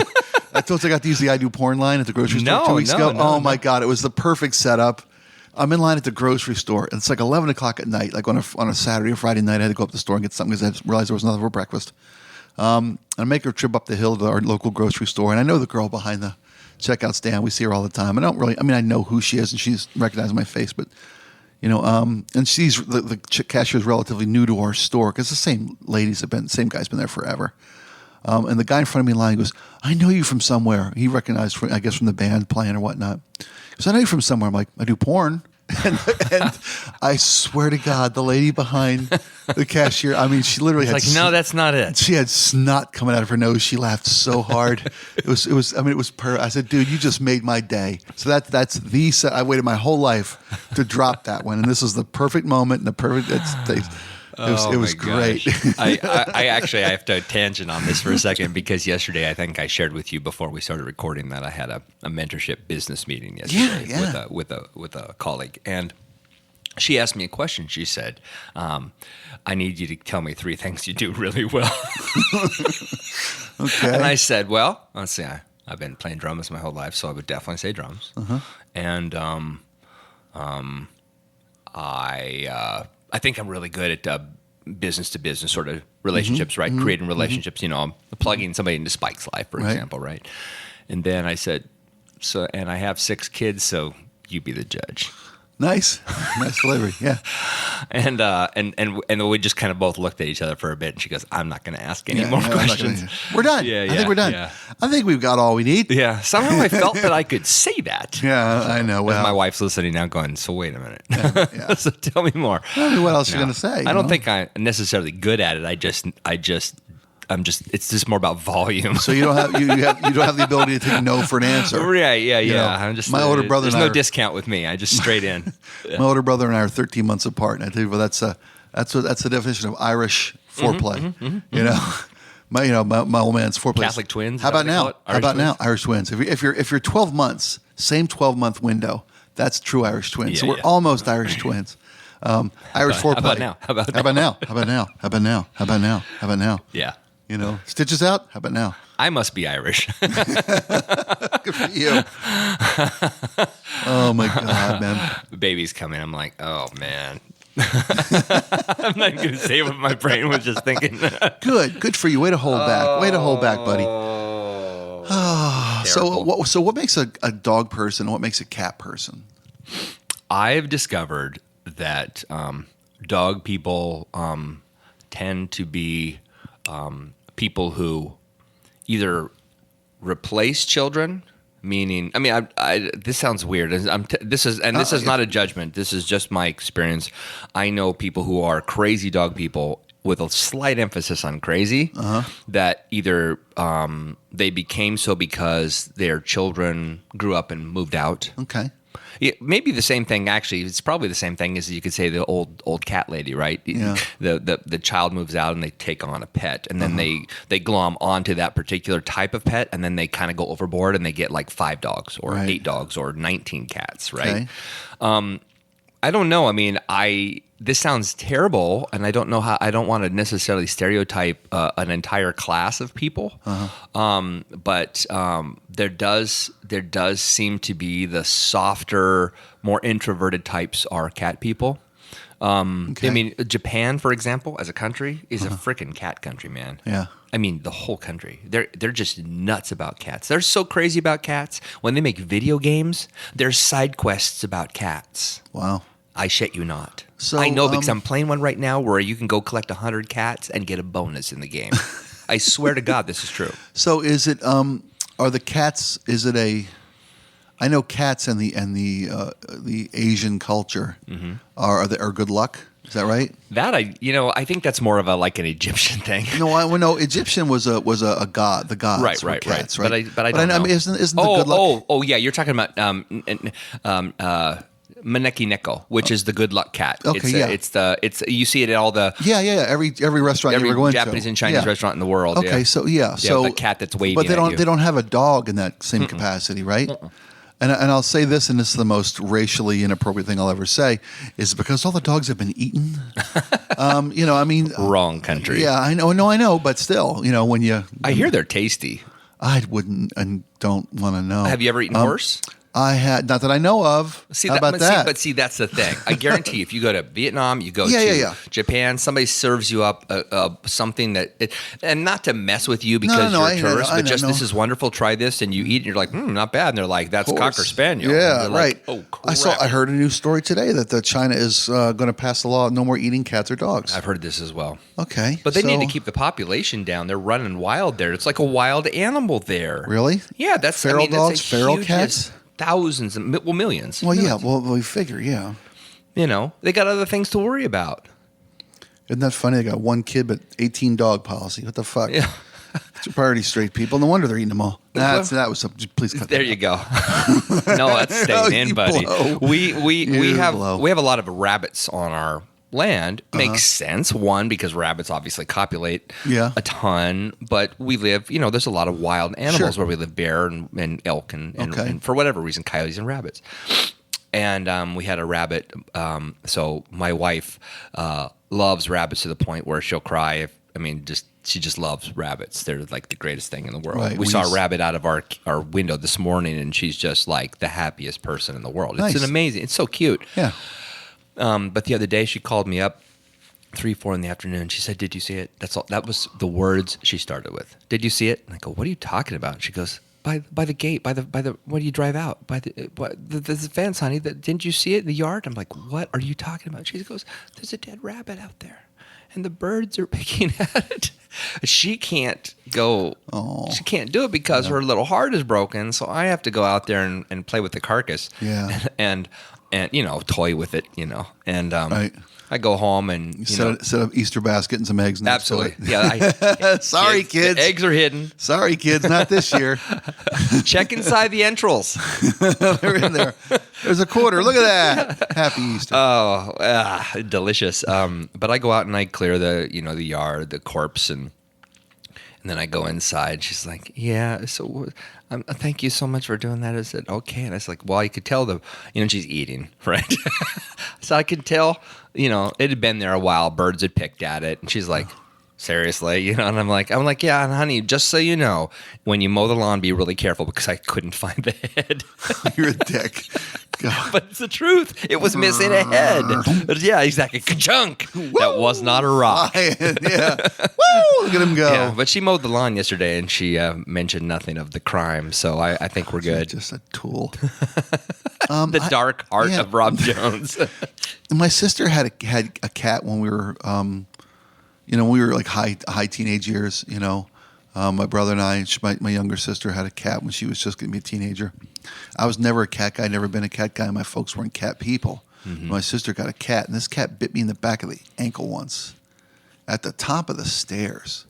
I told you I got to use the I do porn line at the grocery store 2 weeks ago. Oh my God, it was the perfect setup. I'm in line at the grocery store, and it's like 11 o'clock at night, like on a Saturday or Friday night. I had to go up to the store and get something because I realized there was nothing for breakfast. I make her trip up the hill to our local grocery store, and I know the girl behind the checkout stand. We see her all the time. I know who she is, and she's recognizing my face, but, you know, and she's, the cashier is relatively new to our store because the same guy's been there forever. And the guy in front of me in line goes, I know you from somewhere. He recognized, I guess, from the band playing or whatnot. Because I know you from somewhere. I'm like, I do porn. And I swear to God, the lady behind the cashier, I mean, she literally had... like, no, that's not it. She had snot coming out of her nose. She laughed so hard. It was. I said, dude, you just made my day. So that's the set. I waited my whole life to drop that one. And this is the perfect moment and the perfect... It was great. I actually have to tangent on this for a second because yesterday I think I shared with you before we started recording that I had a mentorship business meeting yesterday with a colleague, and she asked me a question. She said, "I need you to tell me 3 things you do really well." Okay. And I said, "Well, let's see. I've been playing drums my whole life, so I would definitely say drums." Uh-huh. And I think I'm really good at business to business sort of relationships, right? Mm-hmm. Creating relationships, you know, I'm plugging somebody into Spike's life, for example, right? And then I said, and I have 6 kids, so you be the judge. Nice delivery, yeah. And we just kind of both looked at each other for a bit, and she goes, "I'm not going to ask any more questions." We're done. I think we're done. Yeah. I think we've got all we need. Yeah. Somehow I felt that I could say that. Yeah, I know. Well, my wife's listening now, going, "So wait a minute. Yeah. So tell me more." What else are you going to say? I don't think I'm necessarily good at it. It's just more about volume. So you don't have the ability to take no for an answer. Right? Yeah. You know, I'm just my older brother. There's no discount with me. I just straight in. Yeah. My older brother and I are 13 months apart, and I tell you, well, that's the definition of Irish foreplay. Mm-hmm. You know, my old man's foreplay. Catholic twins. How about now? Irish twins. If you're 12 months, same 12-month window. That's true Irish twins. So we're almost Irish twins. Irish foreplay. How about now? Yeah. You know, stitches out. How about now? I must be Irish. Good for you. Oh my God, man! The baby's coming. I'm like, oh man. I'm not going to say what my brain was just thinking. Good for you. Way to hold back, buddy. So what makes a dog person and what makes a cat person? I've discovered that dog people tend to be people who either replace children, meaning, I mean, this sounds weird. This is not a judgment. This is just my experience. I know people who are crazy dog people with a slight emphasis on crazy, that either they became so because their children grew up and moved out. Okay. Yeah, maybe the same thing. Actually, it's probably the same thing as you could say the old cat lady, right? Yeah. The child moves out and they take on a pet, and then they glom onto that particular type of pet, and then they kind of go overboard and they get like 5 dogs or 8 dogs or 19 cats, right? Okay. I don't know. I mean, this sounds terrible, and I don't know how. I don't want to necessarily stereotype an entire class of people, but there does seem to be the softer, more introverted types are cat people. Okay. I mean, Japan, for example, as a country, is a freaking cat country, man. Yeah. I mean, the whole country. They're just nuts about cats. They're so crazy about cats. When they make video games, there's side quests about cats. Wow. I shit you not. So, I know because I'm playing one right now where you can go collect 100 cats and get a bonus in the game. I swear to God, this is true. So is it? Are the cats? Is it a? I know cats and the Asian culture are good luck. Is that right? That I think that's more of like an Egyptian thing. No, Egyptian was a god. The gods were cats, right? But I don't know. I mean, isn't the good luck? Yeah, you're talking about Maneki Neko, which is the good luck cat. Okay, It's you see it at all the Yeah. Every restaurant you ever go into. Japanese and Chinese restaurant in the world. Okay, yeah. so so the cat that's waving. But at you. they don't have a dog in that same capacity, right? And I'll say this, and this is the most racially inappropriate thing I'll ever say, is because all the dogs have been eaten. I mean, Wrong country. Yeah, I know, but still, when you, I hear they're tasty. I wouldn't and don't want to know. Have you ever eaten horse? I had, not that I know of. How about that? But see, that's the thing. I guarantee you, if you go to Vietnam, you go Yeah. Japan, somebody serves you up something and not to mess with you because you're a tourist, but just this is wonderful. Try this, and you eat, and you're like, not bad. And they're like, that's Cocker Spaniel. Yeah, right. Like, oh, crap. I heard a news story today that China is going to pass a law no more eating cats or dogs. I've heard this as well. Okay, but they need to keep the population down. They're running wild there. It's like a wild animal there. Really? Yeah, that's feral dogs, that's feral huge, cats. Thousands and millions. Well, millions. yeah. Well, we figure, yeah. They got other things to worry about. Isn't that funny? They got one kid, but 18 dog policy. What the fuck? Yeah. It's your priority straight people. No wonder they're eating them all. That was please cut there that you out. go. No, that's staying in, buddy. Blow. We have blow. we have a lot of rabbits on our land. Makes sense. One, because rabbits obviously copulate a ton, but we live, there's a lot of wild animals where we live, bear and elk and for whatever reason, coyotes and rabbits. And we had a rabbit. So my wife loves rabbits to the point where she'll cry she just loves rabbits. They're like the greatest thing in the world. Right. We saw a rabbit out of our window this morning, and she's just like the happiest person in the world. It's it's so cute. Yeah. But the other day she called me up 3-4 in the afternoon. She said, "Did you see it?" That's all. That was the words she started with. "Did you see it?" And I go, "What are you talking about?" She goes, by the gate, by the where do you drive out? By the fence, honey. Didn't you see it in the yard?" I'm like, "What are you talking about?" She goes, "There's a dead rabbit out there, and the birds are picking at it." She can't go. Oh. She can't do it because her little heart is broken. So I have to go out there and play with the carcass. Yeah. And toy with it. And right. I go home and set up Easter basket and some eggs. Absolutely. Yeah. Sorry, kids. The eggs are hidden. Sorry, kids. Not this year. Check inside the entrails. They're in there. There's a quarter. Look at that. Happy Easter. Oh, delicious. But I go out and I clear the yard, the corpse, and then I go inside. She's like, "Yeah, so thank you so much for doing that." I said, "Okay." And I was like, "Well, you could tell she's eating, right?" So I could tell, it had been there a while. Birds had picked at it. And she's like, "Seriously?" And I'm like, "Yeah, and honey, just so you know, when you mow the lawn, be really careful," because I couldn't find the head. You're a dick. God. But it's the truth. It was missing a head. But yeah, exactly. Ka-chunk. That was not a rock. Yeah. Woo! Look at him go. Yeah, but she mowed the lawn yesterday, and she mentioned nothing of the crime. So I think we're good. Just a tool. The dark art of Rob Jones. My sister had a cat when we were, when we were like high teenage years. My brother and I, my younger sister, had a cat when she was just going to be a teenager. I was never a cat guy, never been a cat guy. My folks weren't cat people. Mm-hmm. My sister got a cat, and this cat bit me in the back of the ankle once at the top of the stairs,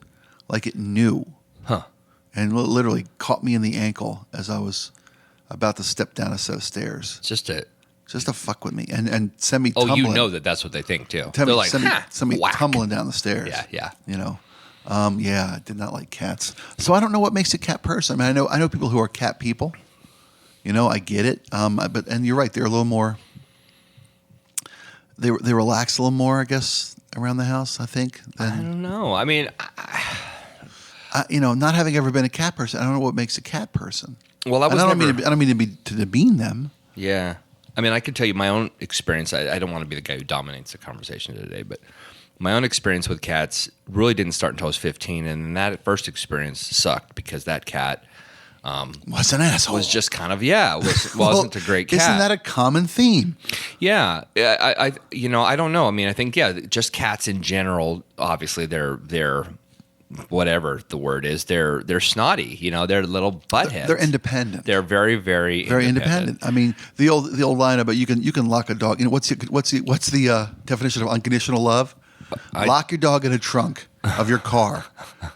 like it knew. Huh. And literally caught me in the ankle as I was about to step down a set of stairs. Just to fuck with me and send me tumbling. Oh, you know that's what they think, too. They're like, send me tumbling down the stairs. Yeah. I did not like cats. So I don't know what makes a cat person. I mean, I know people who are cat people. I get it. And you're right. They're a little more. They relax a little more, I guess, around the house. I think. I don't know. I mean, not having ever been a cat person, I don't know what makes a cat person. Well, I don't mean to demean them. Yeah. I mean, I can tell you my own experience. I don't want to be the guy who dominates the conversation today, but my own experience with cats really didn't start until I was 15, and that first experience sucked because that cat was an asshole. was just kind of wasn't a great cat. Isn't that a common theme? Yeah, I I don't know. I mean, I think just cats in general. Obviously, they're whatever the word is. They're snotty. They're little buttheads. They're independent. They're very, very, very independent. I mean, the old line about you can lock a dog. What's the definition of unconditional love? Lock your dog in a trunk of your car.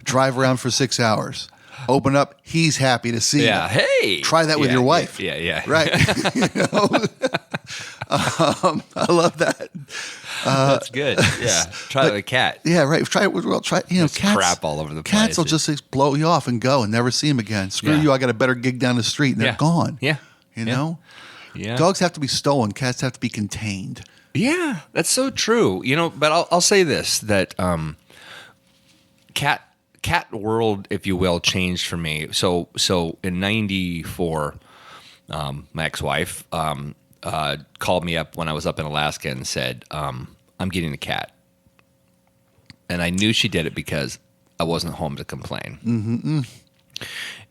Drive around for 6 hours. Open up. He's happy to see you. Hey, try that with your wife. Yeah. Right. I love that. That's good. Yeah. Try it with a cat. Yeah, right. Try it with cats. Crap all over the place. Cats will just blow you off and go and never see them again. Screw you. I got a better gig down the street, and they're gone. Yeah. You know. Yeah. Dogs have to be stolen. Cats have to be contained. Yeah, that's so true. But I'll say this, that cat world, if you will, changed for me. So in '94, my ex-wife called me up when I was up in Alaska and said, I'm getting a cat. And I knew she did it because I wasn't home to complain. Mm-hmm.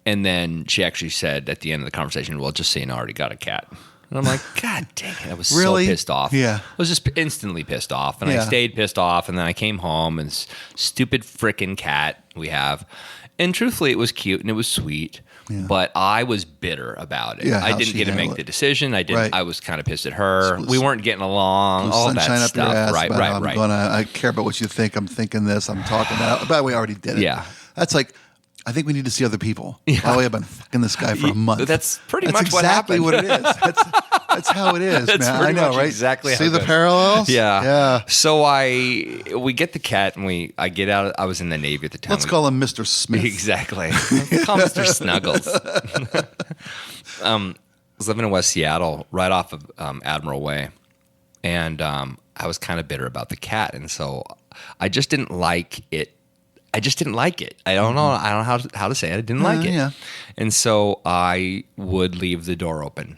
And then she actually said at the end of the conversation, well, just so you know, I already got a cat. And I'm like, God dang it. I was really? So pissed off. Yeah. I was just instantly pissed off. And I stayed pissed off. And then I came home and this stupid frickin' cat we have. And truthfully, it was cute and it was sweet. Yeah. But I was bitter about it. I didn't get to make the decision. I was kind of pissed at her. We weren't getting along. All that sunshine stuff. Up your ass, right. I care about what you think. I'm thinking this. I'm talking that. By the way, I already did it. Yeah. That's like, I think we need to see other people. Yeah. By the way, I've been fucking this guy for a month. That's pretty much what happened. What it is. That's how it is, that's man. I know, right? Exactly. See the parallels? Yeah. So we get the cat and I get out. I was in the Navy at the time. Let's call him Mr. Smith. Exactly. Let's call him Mr. Snuggles. I was living in West Seattle, right off of Admiral Way, and I was kind of bitter about the cat, and so I just didn't like it. I don't know. I don't know how to say it. I didn't like it. Yeah. And so I would leave the door open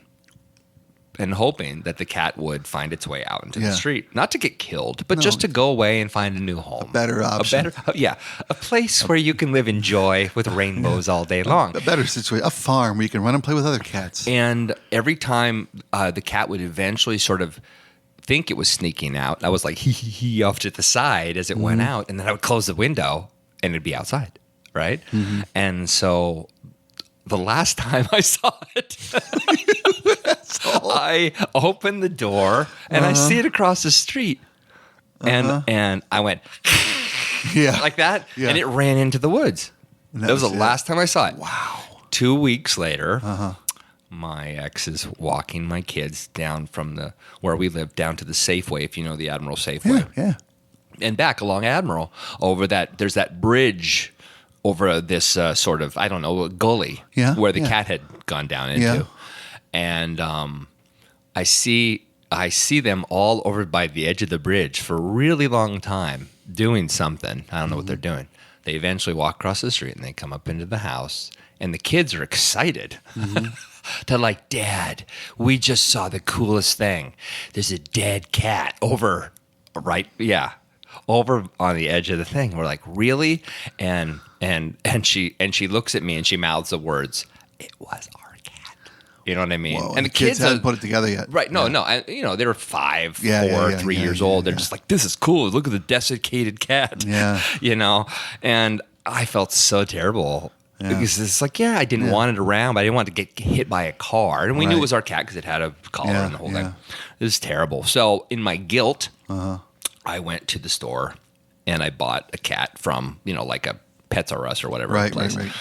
and hoping that the cat would find its way out into the street. Not to get killed, but just to go away and find a new home. A better option. A place where you can live in joy with rainbows all day long. A better situation. A farm where you can run and play with other cats. And every time the cat would eventually sort of think it was sneaking out, I was like, hee off to the side as it went out. And then I would close the window. And it'd be outside, right? Mm-hmm. And so the last time I saw it, I opened the door and I see it across the street. And I went like that, and it ran into the woods. That was the last time I saw it. Wow. 2 weeks later, my ex is walking my kids down from where we live down to the Safeway, if you know the Admiral Safeway. Yeah. And back along Admiral, there's that bridge over this sort of, I don't know, gully where the cat had gone down into. Yeah. And I see them all over by the edge of the bridge for a really long time doing something. I don't know what they're doing. They eventually walk across the street and they come up into the house. And the kids are excited. They're like, Dad, we just saw the coolest thing. There's a dead cat over on the edge of the thing. We're like, really? And she looks at me and she mouths the words, it was our cat. You know what I mean? Whoa, and the kids haven't put it together yet. Right. No. They were 5, 4, 3 years old. They're just like, this is cool. Look at the desiccated cat. Yeah. And I felt so terrible. Yeah. Because it's like, I didn't want it around, but I didn't want it to get hit by a car. And we knew it was our cat because it had a collar and the whole thing. It was terrible. So in my guilt, I went to the store and I bought a cat from, like a Pets R Us or whatever place. Right.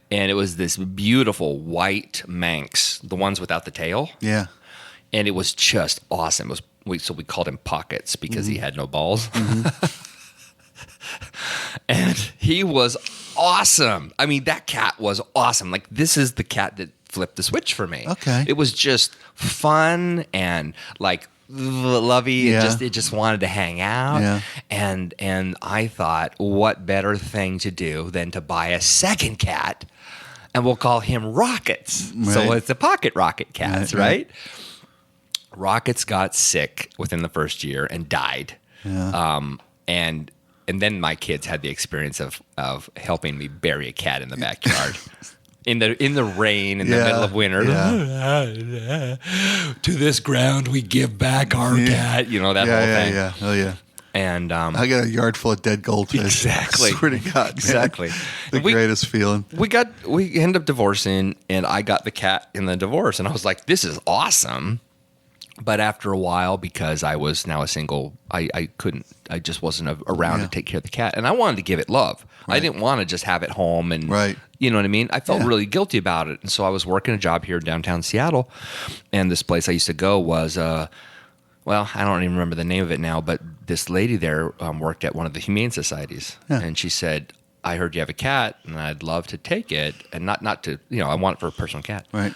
And it was this beautiful white Manx, the ones without the tail. Yeah. And it was just awesome. So we called him Pockets because he had no balls. And he was awesome. I mean, that cat was awesome. Like, this is the cat that flipped the switch for me. Okay. It was just fun and like lovey. It just wanted to hang out. And I thought, what better thing to do than to buy a second cat, and we'll call him Rockets. Right. So it's the pocket rocket cats, right? Rockets got sick within the first year and died. Yeah. And then my kids had the experience of helping me bury a cat in the backyard. In the rain, in the middle of winter. Yeah. To this ground we give back our cat. You know, that whole thing. Yeah. Oh, yeah. And I got a yard full of dead goldfish. Exactly. I swear to God, man. Exactly. The greatest feeling. We ended up divorcing, and I got the cat in the divorce, and I was like, this is awesome. But after a while, because I was now a single, I just wasn't around to take care of the cat. And I wanted to give it love. Right. I didn't want to just have it home and, you know what I mean? I felt really guilty about it. And so I was working a job here in downtown Seattle. And this place I used to go was, well, I don't even remember the name of it now, but this lady there worked at one of the humane societies. Yeah. And she said, I heard you have a cat, and I'd love to take it, and not to, I want it for a personal cat. Right.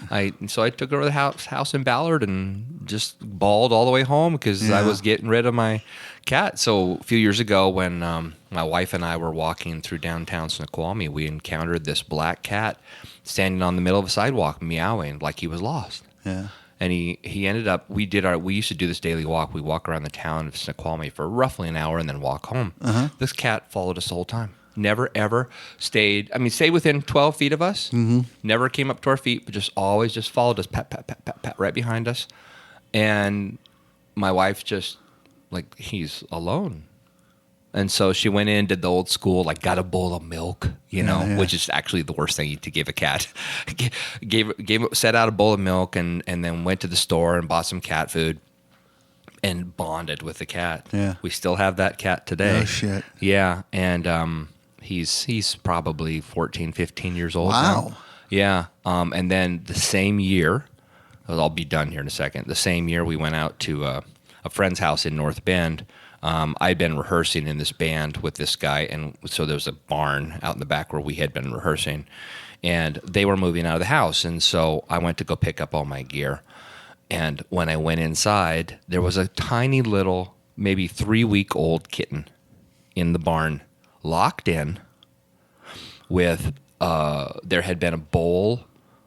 So I took it over to the house in Ballard and just bawled all the way home because I was getting rid of my cat. So a few years ago, when my wife and I were walking through downtown Snoqualmie, we encountered this black cat standing on the middle of a sidewalk, meowing like he was lost. Yeah. And he ended up, we used to do this daily walk. We walk around the town of Snoqualmie for roughly an hour and then walk home. Uh-huh. This cat followed us the whole time. Never, ever stayed within 12 feet of us. Mm-hmm. Never came up to our feet, but just always just followed us, pat, pat, pat, pat, pat, right behind us. And my wife just, he's alone. And so she went in, did the old school, got a bowl of milk, which is actually the worst thing to give a cat. Set out a bowl of milk and then went to the store and bought some cat food. And bonded with the cat. Yeah. We still have that cat today. Oh, shit. Yeah. And he's probably 14, 15 years old now. Wow. Yeah. And then the same year, I'll be done here in a second. The same year we went out to a friend's house in North Bend. I'd been rehearsing in this band with this guy. And so there was a barn out in the back where we had been rehearsing. And they were moving out of the house. And so I went to go pick up all my gear. And when I went inside, there was a tiny little, maybe 3-week-old kitten in the barn, locked in with, there had been a bowl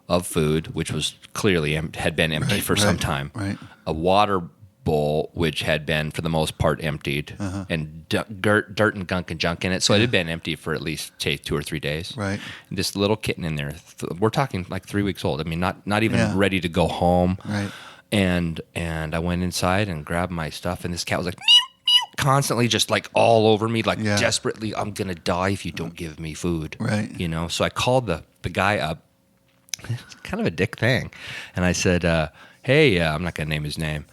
of food, which was clearly had been empty for some time. Right. A water bowl, which had been, for the most part, emptied, and dirt and gunk and junk in it. So it had been empty for at least, say, 2 or 3 days. Right. This little kitten in there, we're talking 3 weeks old. I mean, not even ready to go home. Right. And I went inside and grabbed my stuff, and this cat was like, meow, meow, constantly just all over me, desperately, I'm going to die if you don't give me food. Right. So I called the guy up. It's kind of a dick thing. And I said, hey, I'm not going to name his name.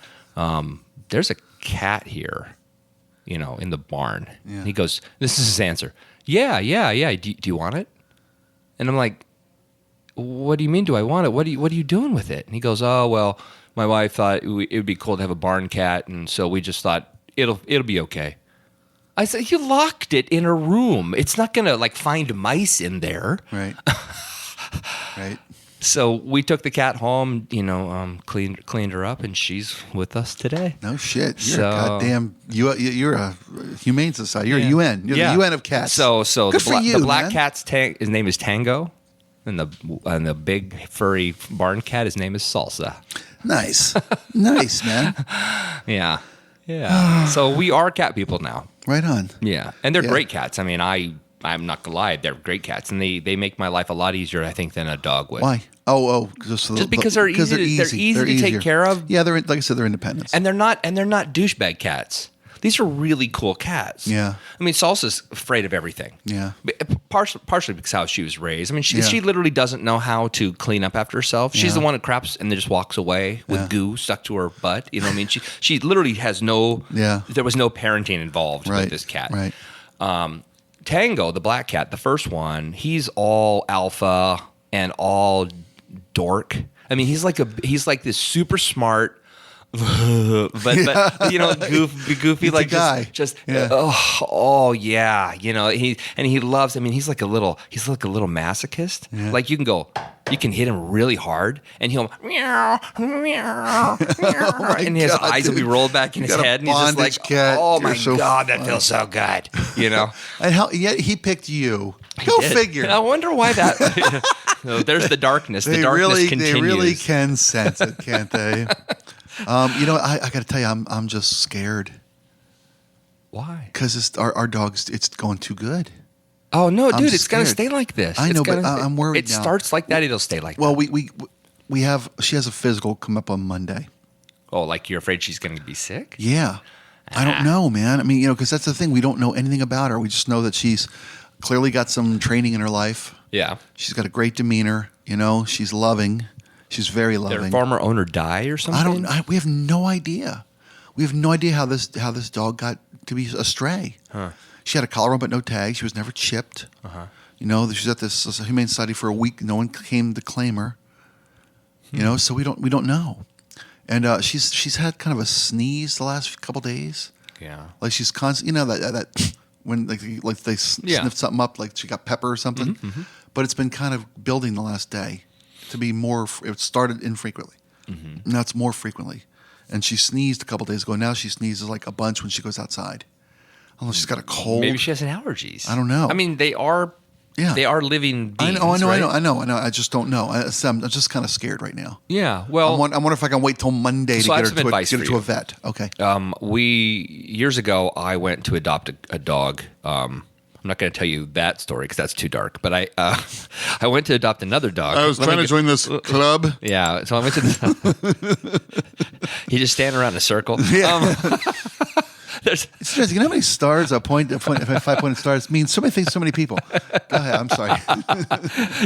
There's a cat here, in the barn. Yeah. And he goes, this is his answer. Yeah. Do you want it? And I'm like, what do you mean, do I want it? What are you doing with it? And he goes, oh, well, my wife thought it would be cool to have a barn cat, and so we just thought it'll be okay. I said, you locked it in a room. It's not going to find mice in there. Right. Right. So we took the cat home, cleaned her up, and she's with us today. No shit. You're a goddamn. You're a humane society. You're a UN. You're the UN of cats. So good for you, the black man. cat's his name is Tango, and the big furry barn cat, his name is Salsa. Nice. Nice, man. Yeah. So we are cat people now. Right on. Yeah. And they're great cats. I mean, I'm not gonna lie, they're great cats, and they make my life a lot easier, I think, than a dog would. Why? Just because they're easy to take care of. Yeah, like I said, they're independent. And they're not douchebag cats. These are really cool cats. Yeah. I mean, Salsa's afraid of everything. Yeah. Partially because how she was raised. I mean, she literally doesn't know how to clean up after herself. She's the one who craps and then just walks away with goo stuck to her butt. You know what I mean? She literally has there was no parenting involved with this cat. Right. Tango, the black cat, the first one, he's all alpha and all dork. I mean, he's like this super smart, but goofy like guy. He loves. I mean, he's like a little masochist. Yeah. Like you can hit him really hard, and he'll meow meow meow, and his eyes will be rolled back in his head, and he's just like, cat. "Oh my God, that feels so good," And yet he picked you. Go figure. I wonder why that. There's the darkness. The darkness continues. They really can sense it, can't they? I got to tell you, I'm just scared Why? because our dog's it's going too good. Oh no, I'm dude! It's gonna scared. stay like this. I know, It's but gonna- I'm worried It now. starts like that. It'll stay like Well, that. she has a physical come up on Monday. Oh, like you're afraid she's gonna be sick? Yeah. I don't know, man. I mean, because that's the thing. We don't know anything about her. We just know that she's clearly got some training in her life. Yeah. She's got a great demeanor. She's loving. She's very Did loving. her former owner die or something? We have no idea. We have no idea how this dog got to be a stray. Huh. She had a collar on but no tag. She was never chipped. Uh-huh. She was at this humane society for a week. No one came to claim her. So we don't know. And she's had kind of a sneeze the last couple days. Yeah. Like she's constant. That when like they sniffed something up, like she got pepper or something. Mm-hmm. But it's been kind of building the last day to be more. It started infrequently. Mm-hmm. Now it's more frequently. And she sneezed a couple days ago. Now she sneezes like a bunch when she goes outside. I don't know if she's got a cold. Maybe she has allergies. I don't know. I mean, they are living beings. I know. right? I know. I just don't know. I'm just kind of scared right now. Yeah. Well, I wonder if I can wait till Monday So I to have get some her advice for to you. a vet. Okay. years ago, I went to adopt a dog. I'm not going to tell you that story because that's too dark. But I went to adopt another dog. join this club. Yeah, so I went to the. You just stand around in a circle. Yeah. There's It's interesting. You know how many stars a 5-pointed stars means so many things, so many people. Go ahead. I'm sorry.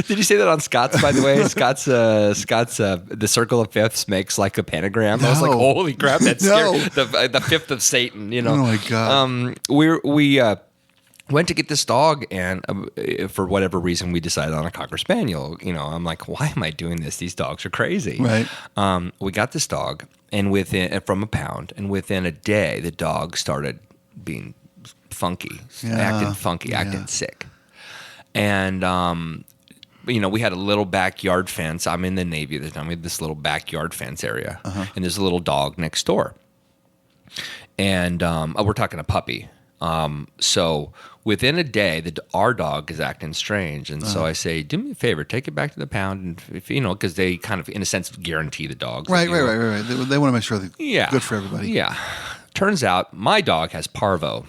Did you say that on Scott's, by the way? Scott's the circle of fifths makes like a pentagram. I was like, No. holy crap, that's No. scary. The fifth of Satan, Oh my God. We went to get this dog, and for whatever reason, we decided on a Cocker Spaniel. I'm like, why am I doing this? These dogs are crazy. Right. We got this dog, and from a pound, and within a day, the dog started being funky, acting sick, and we had a little backyard fence. I'm in the Navy at the time. We had this little backyard fence area, and there's a little dog next door, and we're talking a puppy. So within a day, our dog is acting strange, and so I say, "Do me a favor, take it back to the pound, and if because they kind of, in a sense, guarantee the dogs." Right. They want to make sure they're good for everybody. Yeah. Turns out my dog has parvo.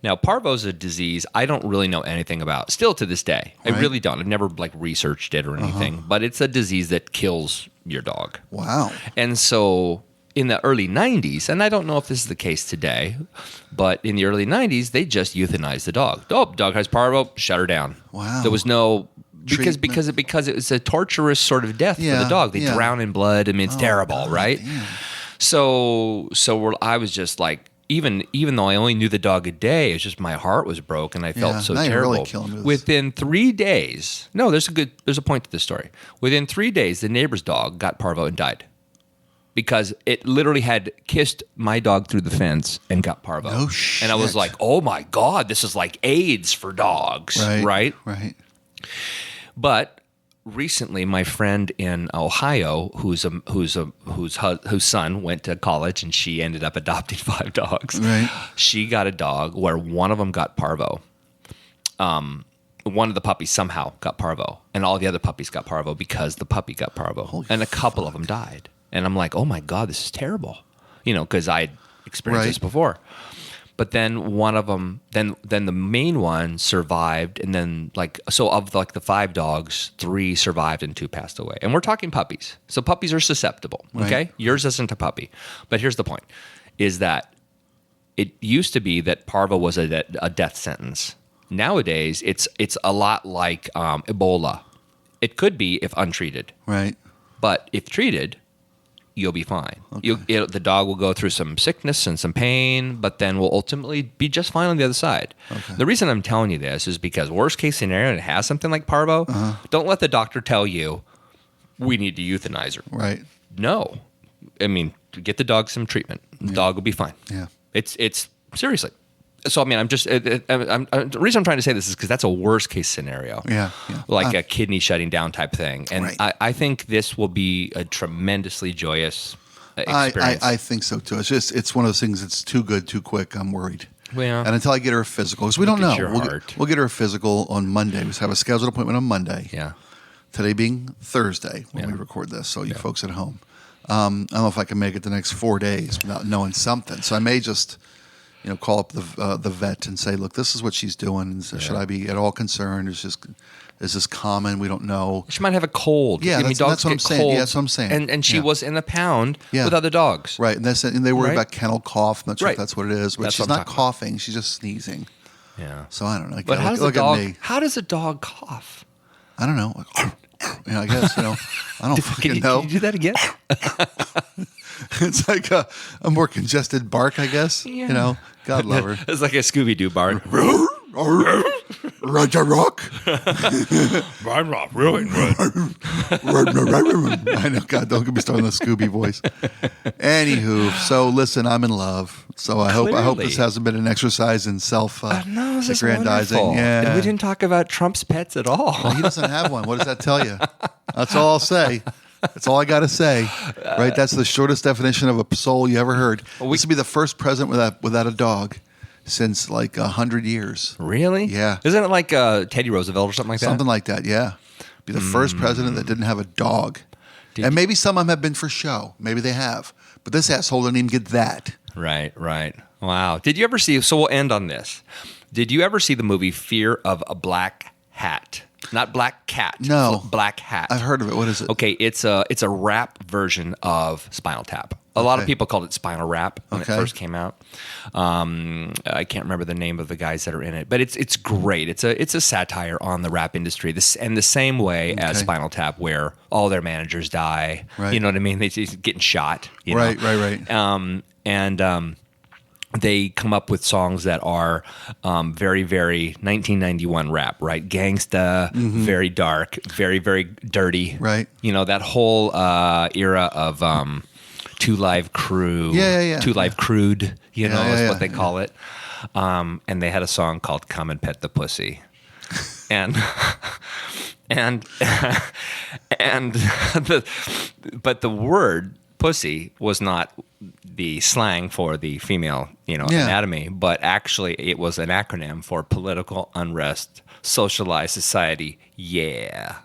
Now, parvo is a disease I don't really know anything about, still to this day. I Right. really don't. I've never researched it or anything, but it's a disease that kills your dog. Wow. And so in the early 90s, and I don't know if this is the case today, but in the early 90s, they just euthanized the dog. Oh, dog has parvo, shut her down. Wow. There was no because Treatment. because it was a torturous sort of death for Yeah, the dog. They yeah. drown in blood. I mean, it's terrible, God, right? damn. So I was just like, even though I only knew the dog a day, it's just my heart was broken. I felt Yeah, so now you're terrible. really killing me with this. Within 3 days, no, there's a point to this story. Within 3 days, the neighbor's dog got parvo and died because it literally had kissed my dog through the fence and got parvo. No And I was shit. like, oh my God, this is like AIDS for dogs, right? Right. But recently, my friend in Ohio, whose son went to college, and she ended up adopting 5 dogs. Right. She got a dog where one of them got parvo. One of the puppies somehow got parvo, and all the other puppies got parvo because the puppy got parvo, Holy and a couple of them died. And I'm like, oh my God, this is terrible, because I'd experienced this before. But then one of them, then the main one survived, and then of the 5 dogs, 3 survived and 2 passed away. And we're talking puppies, so puppies are susceptible. Okay, Right. Yours isn't a puppy, but here's the point: is that it used to be that parvo was a death sentence. Nowadays, it's a lot like Ebola. It could be if untreated, Right. but if treated, you'll be fine. The dog will go through some sickness and some pain, but then will ultimately be just fine on the other side. Okay. The reason I'm telling you this is because worst case scenario, and it has something like parvo, don't let the doctor tell you, we need to euthanize her. Right. No. I mean, get the dog some treatment. The dog will be fine. Yeah. It's seriously. So, I mean, the reason I'm trying to say this is because that's a worst case scenario. Yeah. Like a kidney shutting down type thing. And Right. I think this will be a tremendously joyous experience. I think so too. It's one of those things that's too good, too quick. I'm worried. Well, And until I get her a physical, because we don't Look know. at your heart. We'll get her a physical on Monday. We have a scheduled appointment on Monday. yeah. Today being Thursday when Yeah. we record this, so you folks at home. I don't know if I can make it the next 4 days without knowing something. So I may just, call up the vet and say, look, this is what she's doing. And so should I be at all concerned? Is this common? We don't know. She might have a cold. Yeah, dogs that's what I'm get saying. colds, Yeah, that's what I'm saying. And she was in the pound Yeah. with other dogs. Right, and they worry Right? about kennel cough. I'm not sure if Right. that's what it is. But That's she's what I'm not talking coughing. She's just sneezing. Yeah. So I don't know. But Look at me. how does a dog cough? I don't know. I guess, I don't fucking know. Can you do that again? It's like a more congested bark, I guess. Yeah. God love her. It's like a Scooby-Doo bark. Roger Rock. I'm not really good. I know. God, don't get me started on the Scooby voice. Anywho, so listen, I'm in love. So I hope Clearly. this hasn't been an exercise in No, this is aggrandizing. wonderful. Yeah. And we didn't talk about Trump's pets at all. Well, he doesn't have one. What does that tell you? That's all I'll say. That's all I got to say. Right? That's the shortest definition of a soul you ever heard. This would be the first president without a dog since like 100 years. Really? Yeah. Isn't it like Teddy Roosevelt or something like that? Something like that, yeah. Be the first president that didn't have a dog. And maybe some of them have been for show. Maybe they have. But this asshole didn't even get that. Right. Wow. Did you ever see, so we'll end on this. Did you ever see the movie Fear of a Black Hat? Not Black Cat. No. Black Hat. I've heard of it. What is it? Okay, it's a rap version of Spinal Tap. A lot of people called it Spinal Rap when it first came out. I can't remember the name of the guys that are in it, but it's great. It's a satire on the rap industry. And the same way as Spinal Tap, where all their managers die. Right. You know what I mean? They're getting shot. Right. They come up with songs that are very, very 1991 rap, right? Gangsta, very dark, very, very dirty. Right. That whole era of Two Live Crew. Yeah. Two Live Crude, is what they yeah. call it. And they had a song called Come and Pet the Pussy. And but the word pussy was not the slang for the female, anatomy, but actually it was an acronym for political unrest, socialized society. Yeah.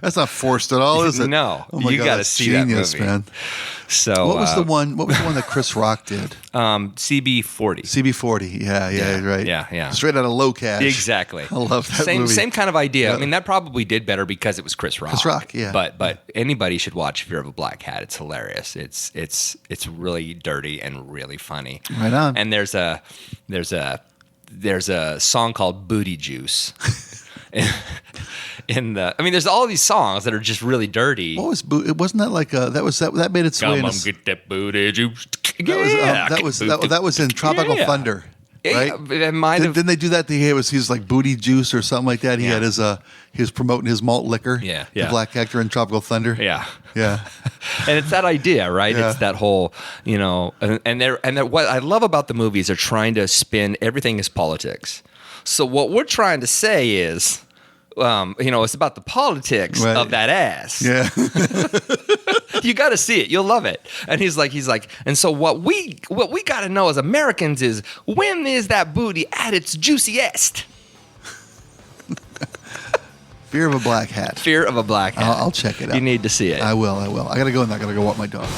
That's not forced at all, is it? No. Oh my You God, gotta that's see that genius, movie. man. So What was the one that Chris Rock did? CB40. CB40. Yeah, right. Yeah. Straight out of Low Cash. Exactly. I love that same movie. Same kind of idea. Yeah. I mean, that probably did better because it was Chris Rock. Chris Rock, yeah. But anybody should watch Fear of a Black Hat. It's hilarious. It's really dirty and really funny. Right on. And there's a song called Booty Juice. There's all these songs that are just really dirty. What was it? Wasn't that like that made its way Come into on, get that booty juice. that was in Tropical Yeah. Thunder, right? It might have. Didn't they do that? He was like Booty Juice or something like that. He had his he was promoting his malt liquor. Yeah. The black actor in Tropical Thunder. Yeah. Yeah. And it's that idea, right? Yeah. It's that whole, and what I love about the movies, they're trying to spin everything as politics. So what we're trying to say is, it's about the politics Right. of that ass. Yeah. You got to see it. You'll love it. And he's like, and so what we got to know as Americans is, when is that booty at its juiciest? Fear of a Black Hat. Fear of a Black Hat. I'll check it out. You need to see it. I will. I gotta go and I gotta go walk my dog.